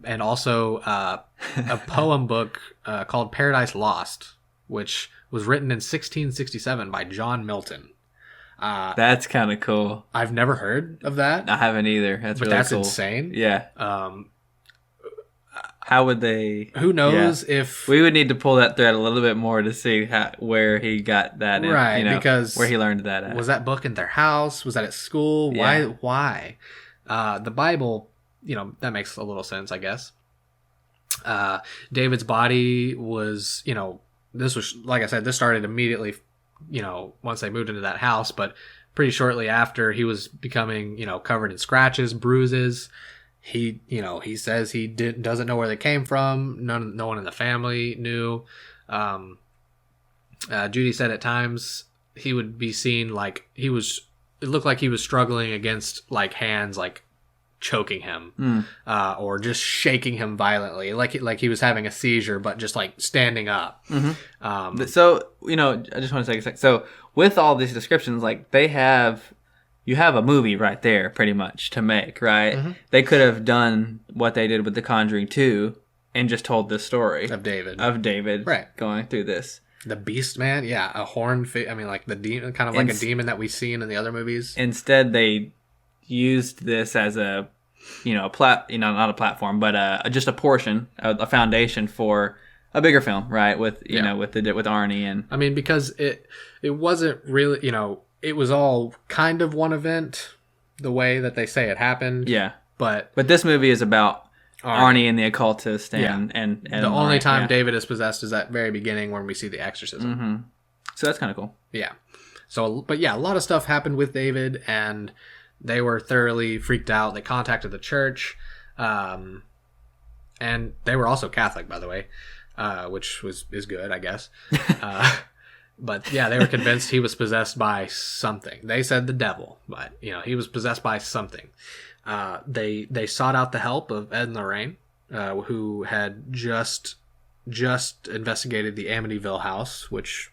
and also a poem book called Paradise Lost, which was written in 1667 by John Milton. That's kind of cool. I've never heard of that. I haven't either. That's really that's cool. Insane. Yeah. How would they? Who knows if we would need to pull that thread a little bit more to see where he got that, right? Because where he learned that at. Was that book in their house? Was that at school? Yeah. Why? The Bible, that makes a little sense, I guess. David's body was, this was, like I said, this started immediately, once they moved into that house, but pretty shortly after, he was becoming, covered in scratches, bruises. He says he doesn't know where they came from. No one in the family knew. Judy said at times he would be seen like it looked like he was struggling against like hands, like choking him, or just shaking him violently, like he was having a seizure, but just like standing up. Mm-hmm. So I just want to take a sec. So with all these descriptions, like you have a movie right there pretty much to make, right? Mm-hmm. They could have done what they did with The Conjuring 2 and just told this story of David, right, going through this. The Beast Man, yeah, a horn. Like the demon, kind of like a demon that we've seen in the other movies. Instead, they used this as a, not a platform, but just a portion, a foundation for a bigger film, right? With with Arnie and. I mean, because it wasn't really, it was all kind of one event, the way that they say it happened. Yeah, but this movie is about Arnie and the occultist, and the only time David is possessed is at very beginning when we see the exorcism. Mm-hmm. So that's kind of cool. Yeah. So, but yeah, a lot of stuff happened with David, and they were thoroughly freaked out. They contacted the church, and they were also Catholic, by the way, which is good, I guess. But yeah, they were convinced he was possessed by something. They said the devil, but he was possessed by something. They sought out the help of Ed and Lorraine, who had just investigated the Amityville house, which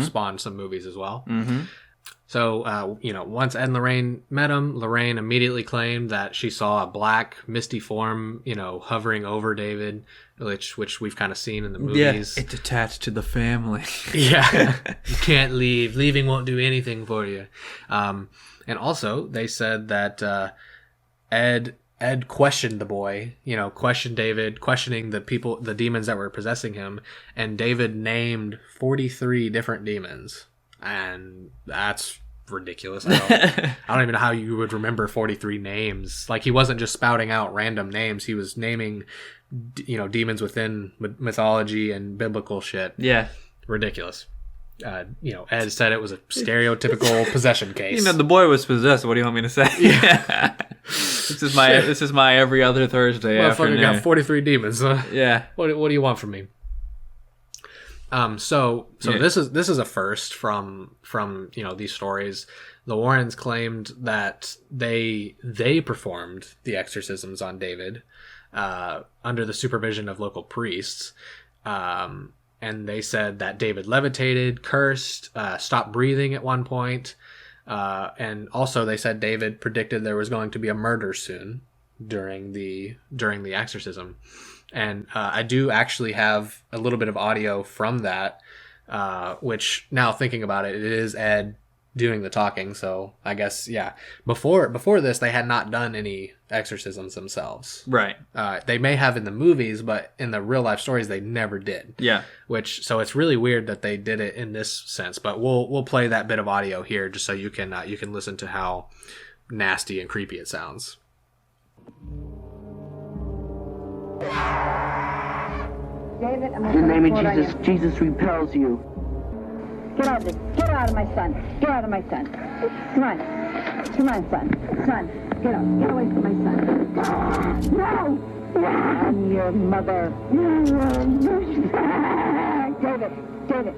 spawned some movies as well. Mm-hmm. So once Ed and Lorraine met him, Lorraine immediately claimed that she saw a black misty form hovering over David, which we've kind of seen in the movies. Yeah, it's attached to the family. Yeah, you can't leave. Leaving won't do anything for you. And also they said that Ed questioned the boy, questioned David, questioning the demons that were possessing him, and David named 43 different demons, and that's ridiculous. I don't even know how you would remember 43 names. Like, he wasn't just spouting out random names; he was naming, demons within mythology and biblical shit. Yeah, ridiculous. Ed said it was a stereotypical possession case. The boy was possessed. What do you want me to say? Yeah. This is my every other Thursday afternoon. Got 43 demons. Huh? Yeah. What do you want from me? So this is a first from these stories. The Warrens claimed that they performed the exorcisms on David under the supervision of local priests. And they said that David levitated, cursed, stopped breathing at one point. And also they said David predicted there was going to be a murder soon during the exorcism. And I do actually have a little bit of audio from that, which, now thinking about it, it is Ed doing the talking. So I guess, yeah, before this, they had not done any exorcisms themselves. Right. They may have in the movies, but in the real life stories, they never did. Yeah. So it's really weird that they did it in this sense. But we'll play that bit of audio here just so you can listen to how nasty and creepy it sounds. David, I'm In the name of report on Jesus, you. Jesus repels you. Get out of this. Get out of my son. Get out of my son. Come on. Come on, son. Son, get out. Get away from my son. No! I'm your mother. David, David,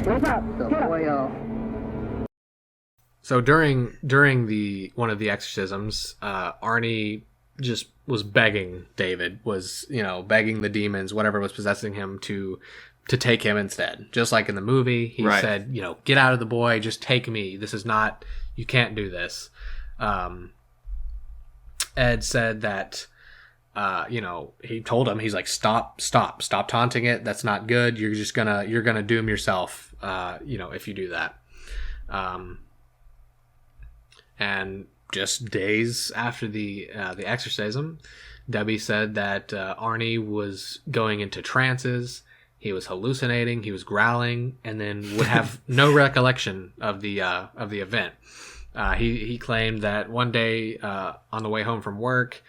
wake up. Get up. So during one of the exorcisms, Arnie just was begging David, begging the demons, whatever was possessing him, to take him instead. Just like in the movie, he said, get out of the boy, just take me. This is not, you can't do this. Ed said that, he told him, he's like, stop taunting it. That's not good. You're gonna doom yourself, if you do that. And just days after the exorcism, Debbie said that Arnie was going into trances. He was hallucinating. He was growling, and then would have no recollection of the event. He claimed that one day on the way home from work,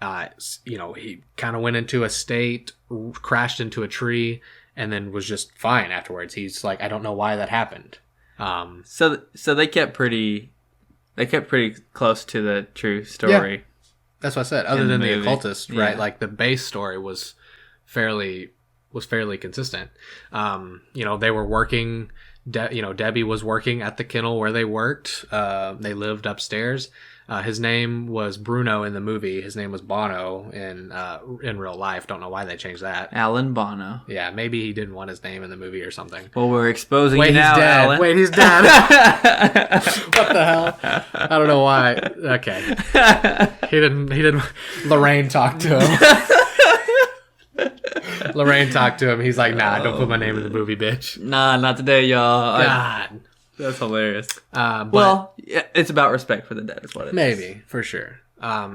he kind of went into a state, crashed into a tree, and then was just fine afterwards. He's like, I don't know why that happened. So they kept pretty close to the true story. Yeah, that's what I said. Other than the occultist, yeah. right? Like the base story was fairly consistent. They were working. Debbie was working at the kennel where they worked. They lived upstairs. His name was Bruno in the movie. His name was Bono in real life. Don't know why they changed that. Alan Bono. Yeah, maybe he didn't want his name in the movie or something. Well, we're exposing Wait, you now, he's dead. Alan. Wait, he's dead. What the hell? I don't know why. Okay. He didn't. Lorraine talked to him. Lorraine talked to him. He's like, nah, don't put my name in the movie, bitch. Nah, not today, y'all. God. That's hilarious. But yeah, it's about respect for the dead, is what it is. maybe, for sure.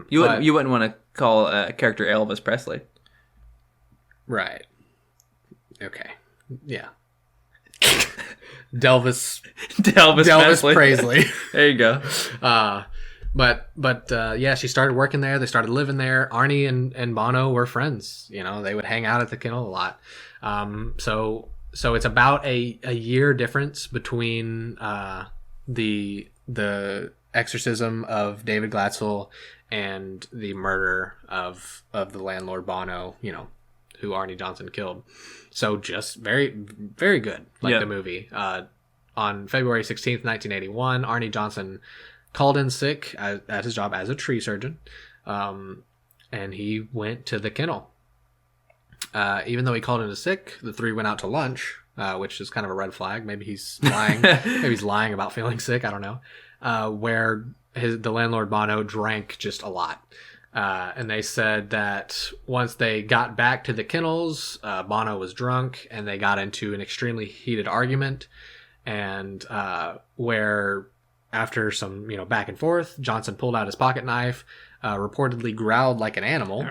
You wouldn't want to call a character Elvis Presley. Right. Okay. Yeah. Delvis Presley. There you go. But yeah, she started working there. They started living there. Arnie and Bono were friends. They would hang out at the kennel a lot. So it's about a year difference between the exorcism of David Glatzel and the murder of the landlord Bono, who Arnie Johnson killed. So just very, very good, the movie. On February 16th, 1981, Arnie Johnson called in sick at his job as a tree surgeon, and he went to the kennel. Even though he called in sick, the three went out to lunch, which is kind of a red flag. Maybe he's lying. Maybe he's lying about feeling sick. I don't know. Where the landlord Bono drank just a lot. And they said that once they got back to the kennels, Bono was drunk, and they got into an extremely heated argument. And where after some back and forth, Johnson pulled out his pocket knife, reportedly growled like an animal,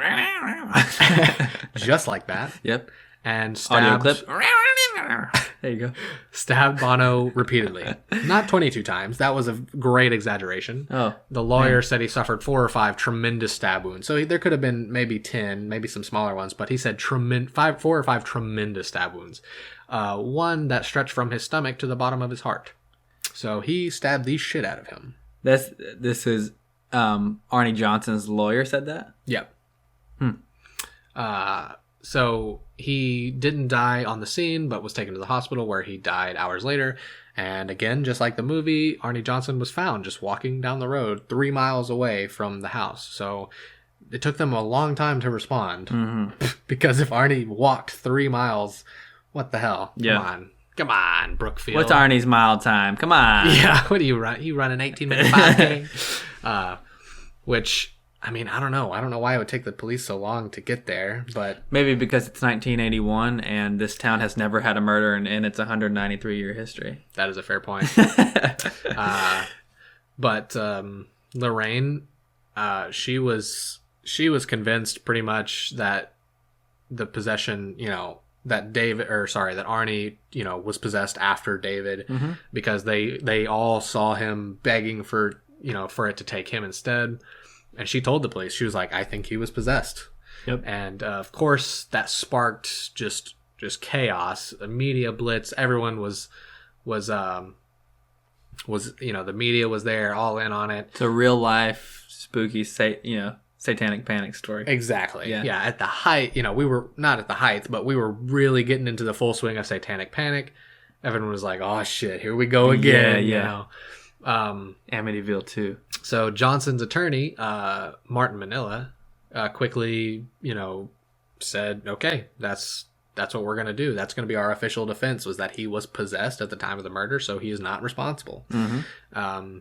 just like that. Yep. And stabbed. Audio clip. There you go. Stabbed Bono repeatedly. Not 22 times. That was a great exaggeration. Oh. The lawyer said he suffered 4 or 5 tremendous stab wounds. So there could have been maybe 10, maybe some smaller ones, but he said 4 or 5 tremendous stab wounds. One that stretched from his stomach to the bottom of his heart. So he stabbed the shit out of him. This is Arnie Johnson's lawyer said that? Yep. So he didn't die on the scene, but was taken to the hospital where he died hours later. And again, just like the movie, Arnie Johnson was found just walking down the road 3 miles away from the house. So it took them a long time to respond. Because if Arnie walked 3 miles, what the hell? Yeah. Come on, Brookfield. What's Arnie's mile time? Come on. Yeah, what do you run? You run an 18-minute 5K? Which, I mean, I don't know. I don't know why it would take the police so long to get there, but... Maybe because it's 1981 and this town has never had a murder in its 193-year history. That is a fair point. But Lorraine, she was convinced pretty much that the possession, that Arnie, was possessed after David, because they all saw him begging for it to take him instead. And she told the police, she was like, I think he was possessed. Yep. And of course, that sparked just chaos, a media blitz. Everyone was the media was there, all in on it. It's a real life spooky, satanic panic story. Exactly. Yeah. At the height, we were not at the height, but we were really getting into the full swing of satanic panic. Everyone was like, "Oh shit, here we go again." Yeah. Amityville too. So Johnson's attorney, Martin Manila, quickly, said, "Okay, that's what we're gonna do. That's gonna be our official defense. Was that he was possessed at the time of the murder, so he is not responsible." Mm-hmm.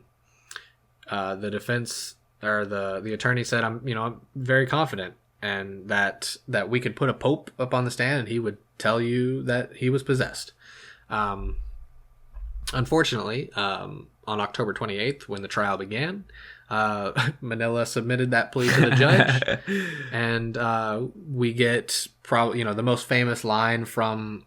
The defense or the attorney said, I'm very confident, and that we could put a pope up on the stand and he would tell you that he was possessed. Unfortunately, on October 28th, when the trial began, Manila submitted that plea to the judge, and we get probably the most famous line from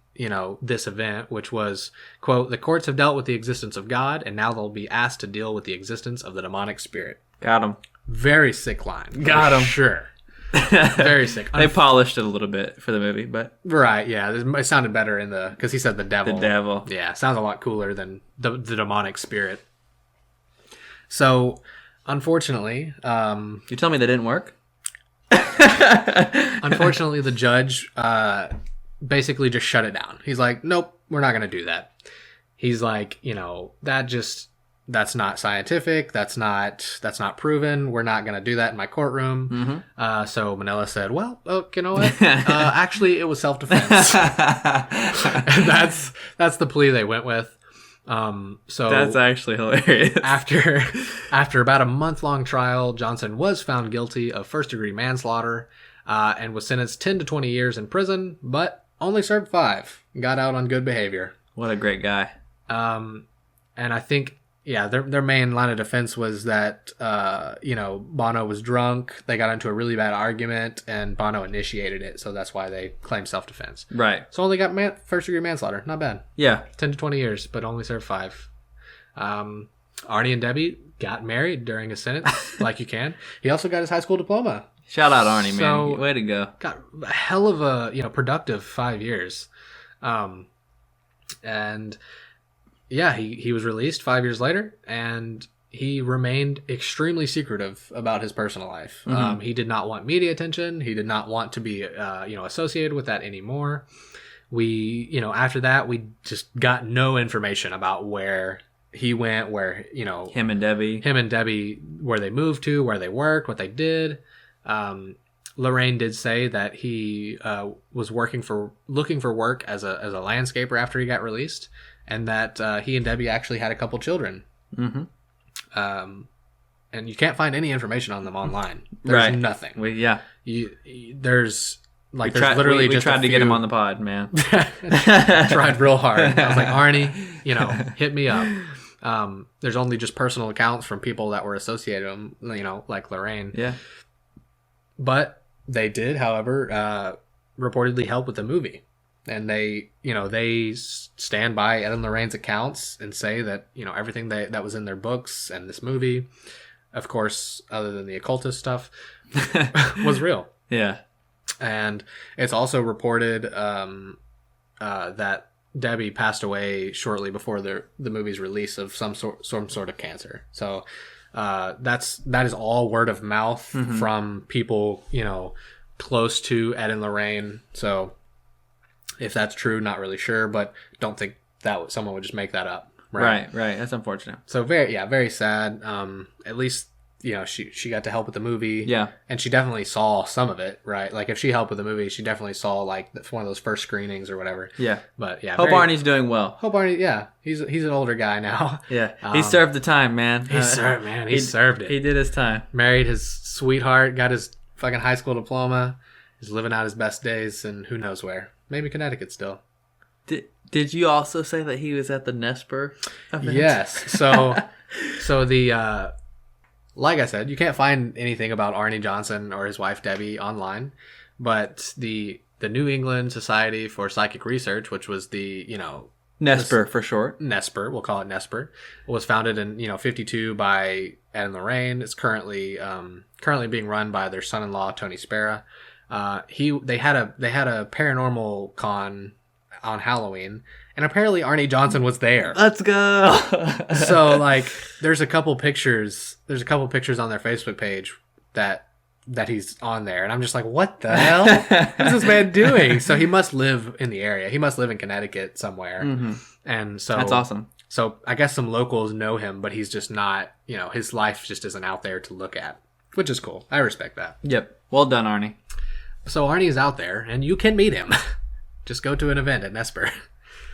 this event, which was, quote, "The courts have dealt with the existence of God, and now they'll be asked to deal with the existence of the demonic spirit." Got him. Very sick line. Got him. Sure. Very sick. They polished it a little bit for the movie, but Right, yeah. It sounded better because he said the devil. the devil. Yeah, sounds a lot cooler than the demonic spirit. So, unfortunately, You tell me that didn't work? unfortunately, the judge basically just shut it down. He's like, "Nope, we're not going to do that." He's like, that's not scientific. That's not proven. We're not going to do that in my courtroom. Mm-hmm. So Manila said, "Well, you know what? Actually, it was self-defense." And that's the plea they went with. So That's actually hilarious. After about a month-long trial, Johnson was found guilty of first-degree manslaughter and was sentenced 10 to 20 years in prison, but only served 5. Got out on good behavior. What a great guy. And I think, their main line of defense was that, Bono was drunk. They got into a really bad argument, and Bono initiated it, so that's why they claimed self-defense. Right. So only got first-degree manslaughter. Not bad. Yeah. 10 to 20 years, but only served 5. Arnie and Debbie got married during his sentence, like you can. He also got his high school diploma. Shout out Arnie, So- man. Way to go. Got a hell of a productive 5 years. And yeah, he was released 5 years later, and he remained extremely secretive about his personal life. He did not want media attention. He did not want to be associated with that anymore. We after that, we just got no information about where he went, where Him and Debbie, where they moved to, where they worked, what they did. Lorraine did say that he was looking for work as a landscaper after he got released, and that he and Debbie actually had a couple children. Mm-hmm. And you can't find any information on them online. There's nothing. There's literally we just tried to get him on the pod, man. tried real hard. I was like, "Arnie, hit me up." There's only just personal accounts from people that were associated with him, like Lorraine. Yeah. But they did, however, reportedly help with the movie. And they stand by Ed and Lorraine's accounts and say that, everything that was in their books and this movie, of course, other than the occultist stuff, was real. Yeah. And it's also reported that Debbie passed away shortly before the movie's release of some sort of cancer. So that is all word of mouth from people close to Ed and Lorraine. So if that's true, not really sure, but don't think that someone would just make that up. Right. That's unfortunate. So very sad. At least she got to help with the movie. Yeah. And she definitely saw some of it, right? Like if she helped with the movie, she definitely saw like one of those first screenings or whatever. Yeah. But yeah. Hope Arnie's doing well. Hope Arnie, yeah. He's an older guy now. Yeah. He served the time, man. He served, man. He served it. He did his time. Married his sweetheart, got his fucking high school diploma. He's living out his best days, and who knows where. Maybe Connecticut still. Did you also say that he was at the Nesper event? Yes. So the like I said, you can't find anything about Arnie Johnson or his wife Debbie online, but the New England Society for Psychic Research, which was the Nesper for short. Nesper, we'll call it Nesper, was founded in 52 by Ed and Lorraine. It's currently being run by their son-in-law Tony Spera. They had a paranormal con on Halloween, and apparently Arnie Johnson was there. Let's go. So like, there's a couple pictures on their Facebook page that he's on there, and I'm just like, what the hell is this man doing? So he must live in the area. He must live in Connecticut somewhere. Mm-hmm. And so that's awesome. So I guess some locals know him, but he's just not, his life just isn't out there to look at, which is cool. I respect that. Yep. Well done, Arnie. So Arnie is out there, and you can meet him. Just go to an event at Nesper.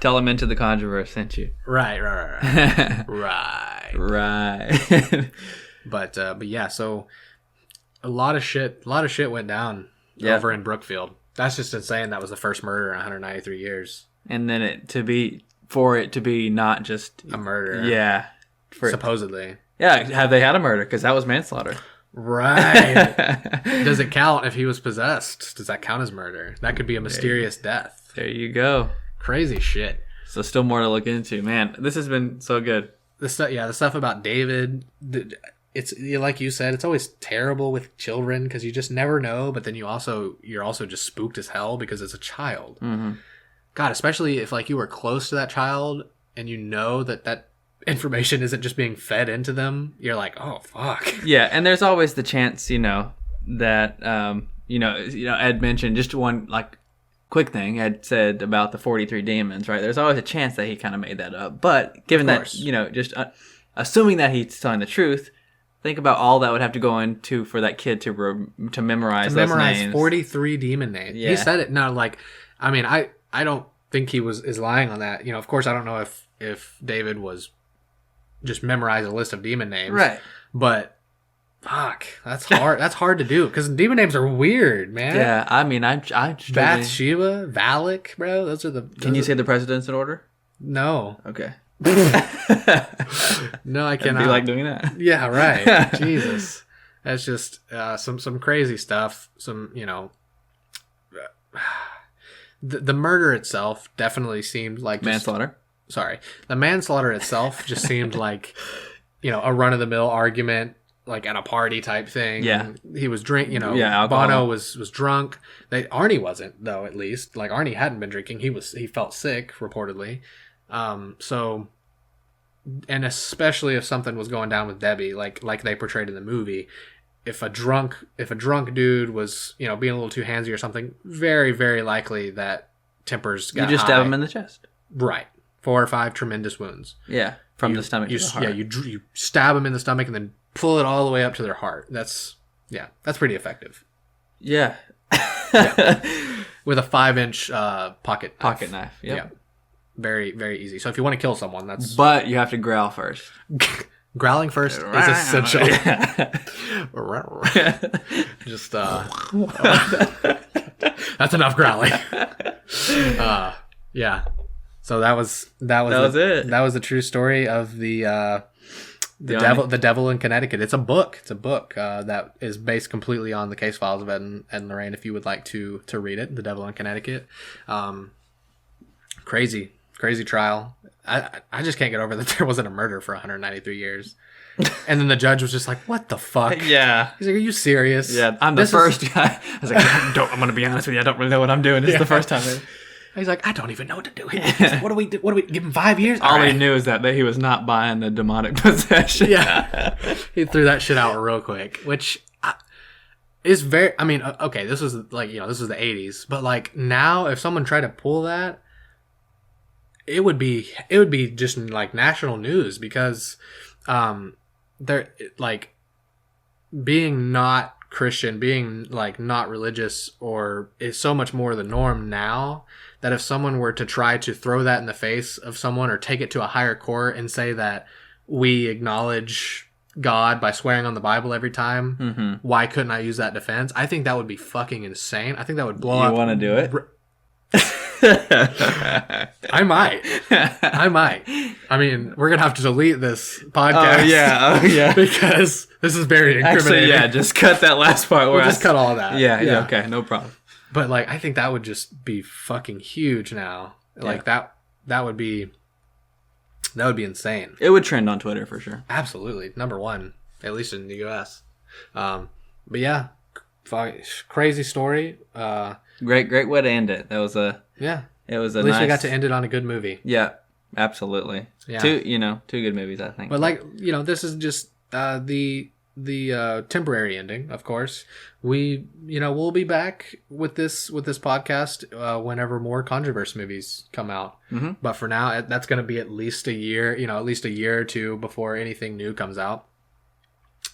Tell him Into the Conjurverse sent you. Right. Right. But yeah, so a lot of shit went down over in Brookfield. That's just insane. That was the first murder in 193 years. And then for it to be not just a murder. Yeah. Supposedly. Yeah, have they had a murder? Because that was manslaughter. Right. Does it count if he was possessed? Does that count as murder? That could be a mysterious death. There you go. Crazy shit. So still more to look into. Man, this has been so good. The stuff about David, it's like you said, it's always terrible with children because you just never know, but then you're also just spooked as hell because it's a child. Mm-hmm. God, especially if like you were close to that child and you know that information isn't just being fed into them, you're like, oh fuck. Yeah, and there's always the chance, that Ed mentioned just one like quick thing Ed said about the 43 demons, right? There's always a chance that he kind of made that up, but given that just assuming that he's telling the truth, think about all that would have to go into for that kid to memorize those names. 43 demon names. Yeah. He said it. No, like, I mean, I don't think he is lying on that. Of course, I don't know if David was just memorize a list of demon names, right? But fuck, that's hard. That's hard to do because demon names are weird, man. Yeah, I mean, I Bathsheba, Valak, bro. Those are the. Can you say the presidents in order? No. Okay. No, I cannot. Be like doing that. Yeah, right. Jesus, that's just some crazy stuff. The murder itself definitely seemed like manslaughter. The manslaughter itself just seemed like, a run-of-the-mill argument, like at a party type thing. Yeah. He was alcohol. Bono was drunk. Arnie wasn't, though, at least. Like, Arnie hadn't been drinking. He felt sick, reportedly. So, and especially if something was going down with Debbie, like they portrayed in the movie, if a drunk dude was, being a little too handsy or something, very, very likely that tempers got high. You just stab him in the chest. Right. 4 or 5 tremendous wounds. Yeah, from the stomach to the heart. Yeah, you stab them in the stomach and then pull it all the way up to their heart. That's pretty effective. Yeah. With a 5-inch pocket knife. Yep. Yeah. Very, very easy. So if you want to kill someone, that's... But you have to growl first. Growling first is essential. Just, that's enough growling. Yeah. So that was it. That was the true story of the devil in Connecticut. It's a book. That is based completely on the case files of Ed and Lorraine. If you would like to read it, The Devil in Connecticut. Crazy trial. I just can't get over that there wasn't a murder for 193 years. And then the judge was just like, "What the fuck?" Yeah. He's like, "Are you serious?" Yeah. I'm the first guy. I was like, I'm going to be honest with you. I don't really know what I'm doing. This is the first time. He's like, "I don't even know what to do here. Like, what do we do? What do we give him 5 years?" All he knew is that he was not buying the demonic possession. Yeah. He threw that shit out real quick, which is very, I mean, okay, this was like, this was the 80s, but like now if someone tried to pull that, it would be just like national news because they're like being not Christian, being like not religious or is so much more the norm now that if someone were to try to throw that in the face of someone or take it to a higher court and say that we acknowledge God by swearing on the Bible every time, why couldn't I use that defense? I think that would be fucking insane. I think that would blow up. You want to do it? I might. I mean, we're gonna have to delete this podcast. Oh yeah. Because this is very incriminating. Actually, just cut that last part. We'll just cut all that. Yeah. Okay, no problem. But like, I think that would just be fucking huge now. Like that would be insane. It would trend on Twitter for sure. Absolutely, number one, at least in the U.S. But yeah, crazy story. Great way to end it. That was Yeah. It was a At least nice... we got to end it on a good movie. Yeah, absolutely. Yeah. Two good movies, I think. But this is just the temporary ending, of course. We'll be back with this podcast whenever more Conjurverse movies come out. Mm-hmm. But for now, that's going to be at least a year, at least a year or two before anything new comes out.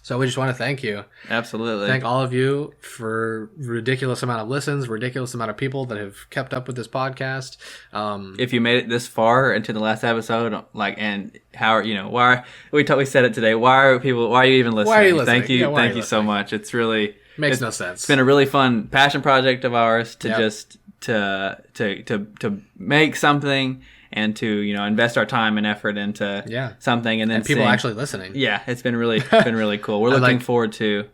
So we just want to thank you. Absolutely. Thank all of you for ridiculous amount of listens, ridiculous amount of people that have kept up with this podcast. If you made it this far into the last episode, and how, why we said it today. Why are you even listening? Why are you listening? Thank you. Yeah, thank you so much. It's really makes no sense. It's been a really fun passion project of ours to just to make something and to invest our time and effort into something, and then people actually listening. Yeah, it's been really cool. We're looking forward to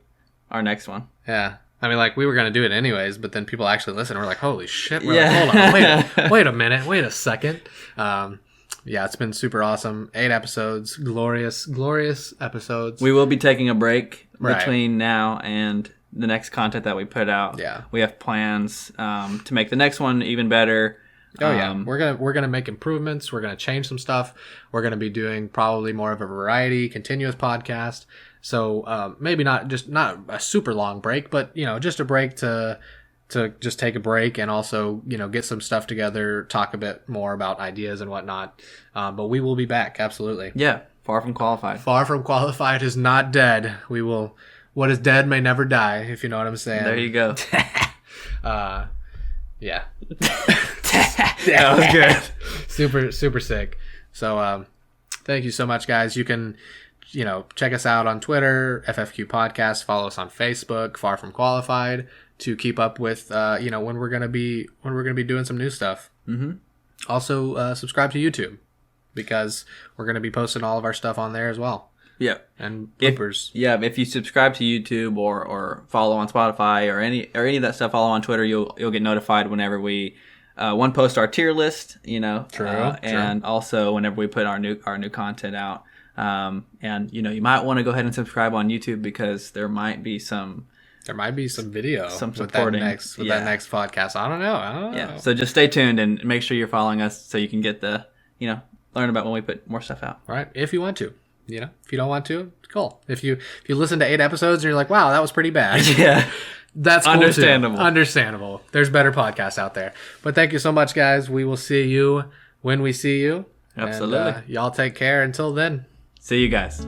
our next one. Yeah, I mean, we were gonna do it anyways, but then people actually listen. We're like, holy shit! We're like, hold on, wait a minute, wait a second. Yeah, it's been super awesome. 8 episodes, glorious episodes. We will be taking a break between now and the next content that we put out. Yeah, we have plans to make the next one even better. Oh yeah, we're gonna make improvements. We're gonna change some stuff. We're gonna be doing probably more of a variety, continuous podcast. So maybe not a super long break, but just a break to just take a break and also get some stuff together, talk a bit more about ideas and whatnot. But we will be back, absolutely. Yeah, far from qualified. Far from qualified is not dead. We will. What is dead may never die, if you know what I'm saying. There you go. Yeah. That was good. Super sick. So thank you so much, guys. You can check us out on Twitter, FFQ Podcast. Follow us on Facebook, Far From Qualified, to keep up with when we're gonna be doing some new stuff. Mm-hmm. Also subscribe to YouTube, because we're gonna be posting all of our stuff on there as well. Yeah, and bloopers. If you subscribe to YouTube or follow on Spotify or any of that stuff, follow on Twitter, you'll get notified whenever we post our tier list. True. And also whenever we put our new content out. And you might want to go ahead and subscribe on YouTube, because there might be some video, some supporting that next podcast. I don't know. Yeah. So just stay tuned and make sure you're following us so you can get the learn about when we put more stuff out. Right. If you want to. If you don't want to, cool. If you listen to 8 episodes and you're like, wow, that was pretty bad. Yeah. That's cool understandable. Too. Understandable. There's better podcasts out there. But thank you so much, guys. We will see you when we see you. Absolutely. And, y'all take care until then. See you guys.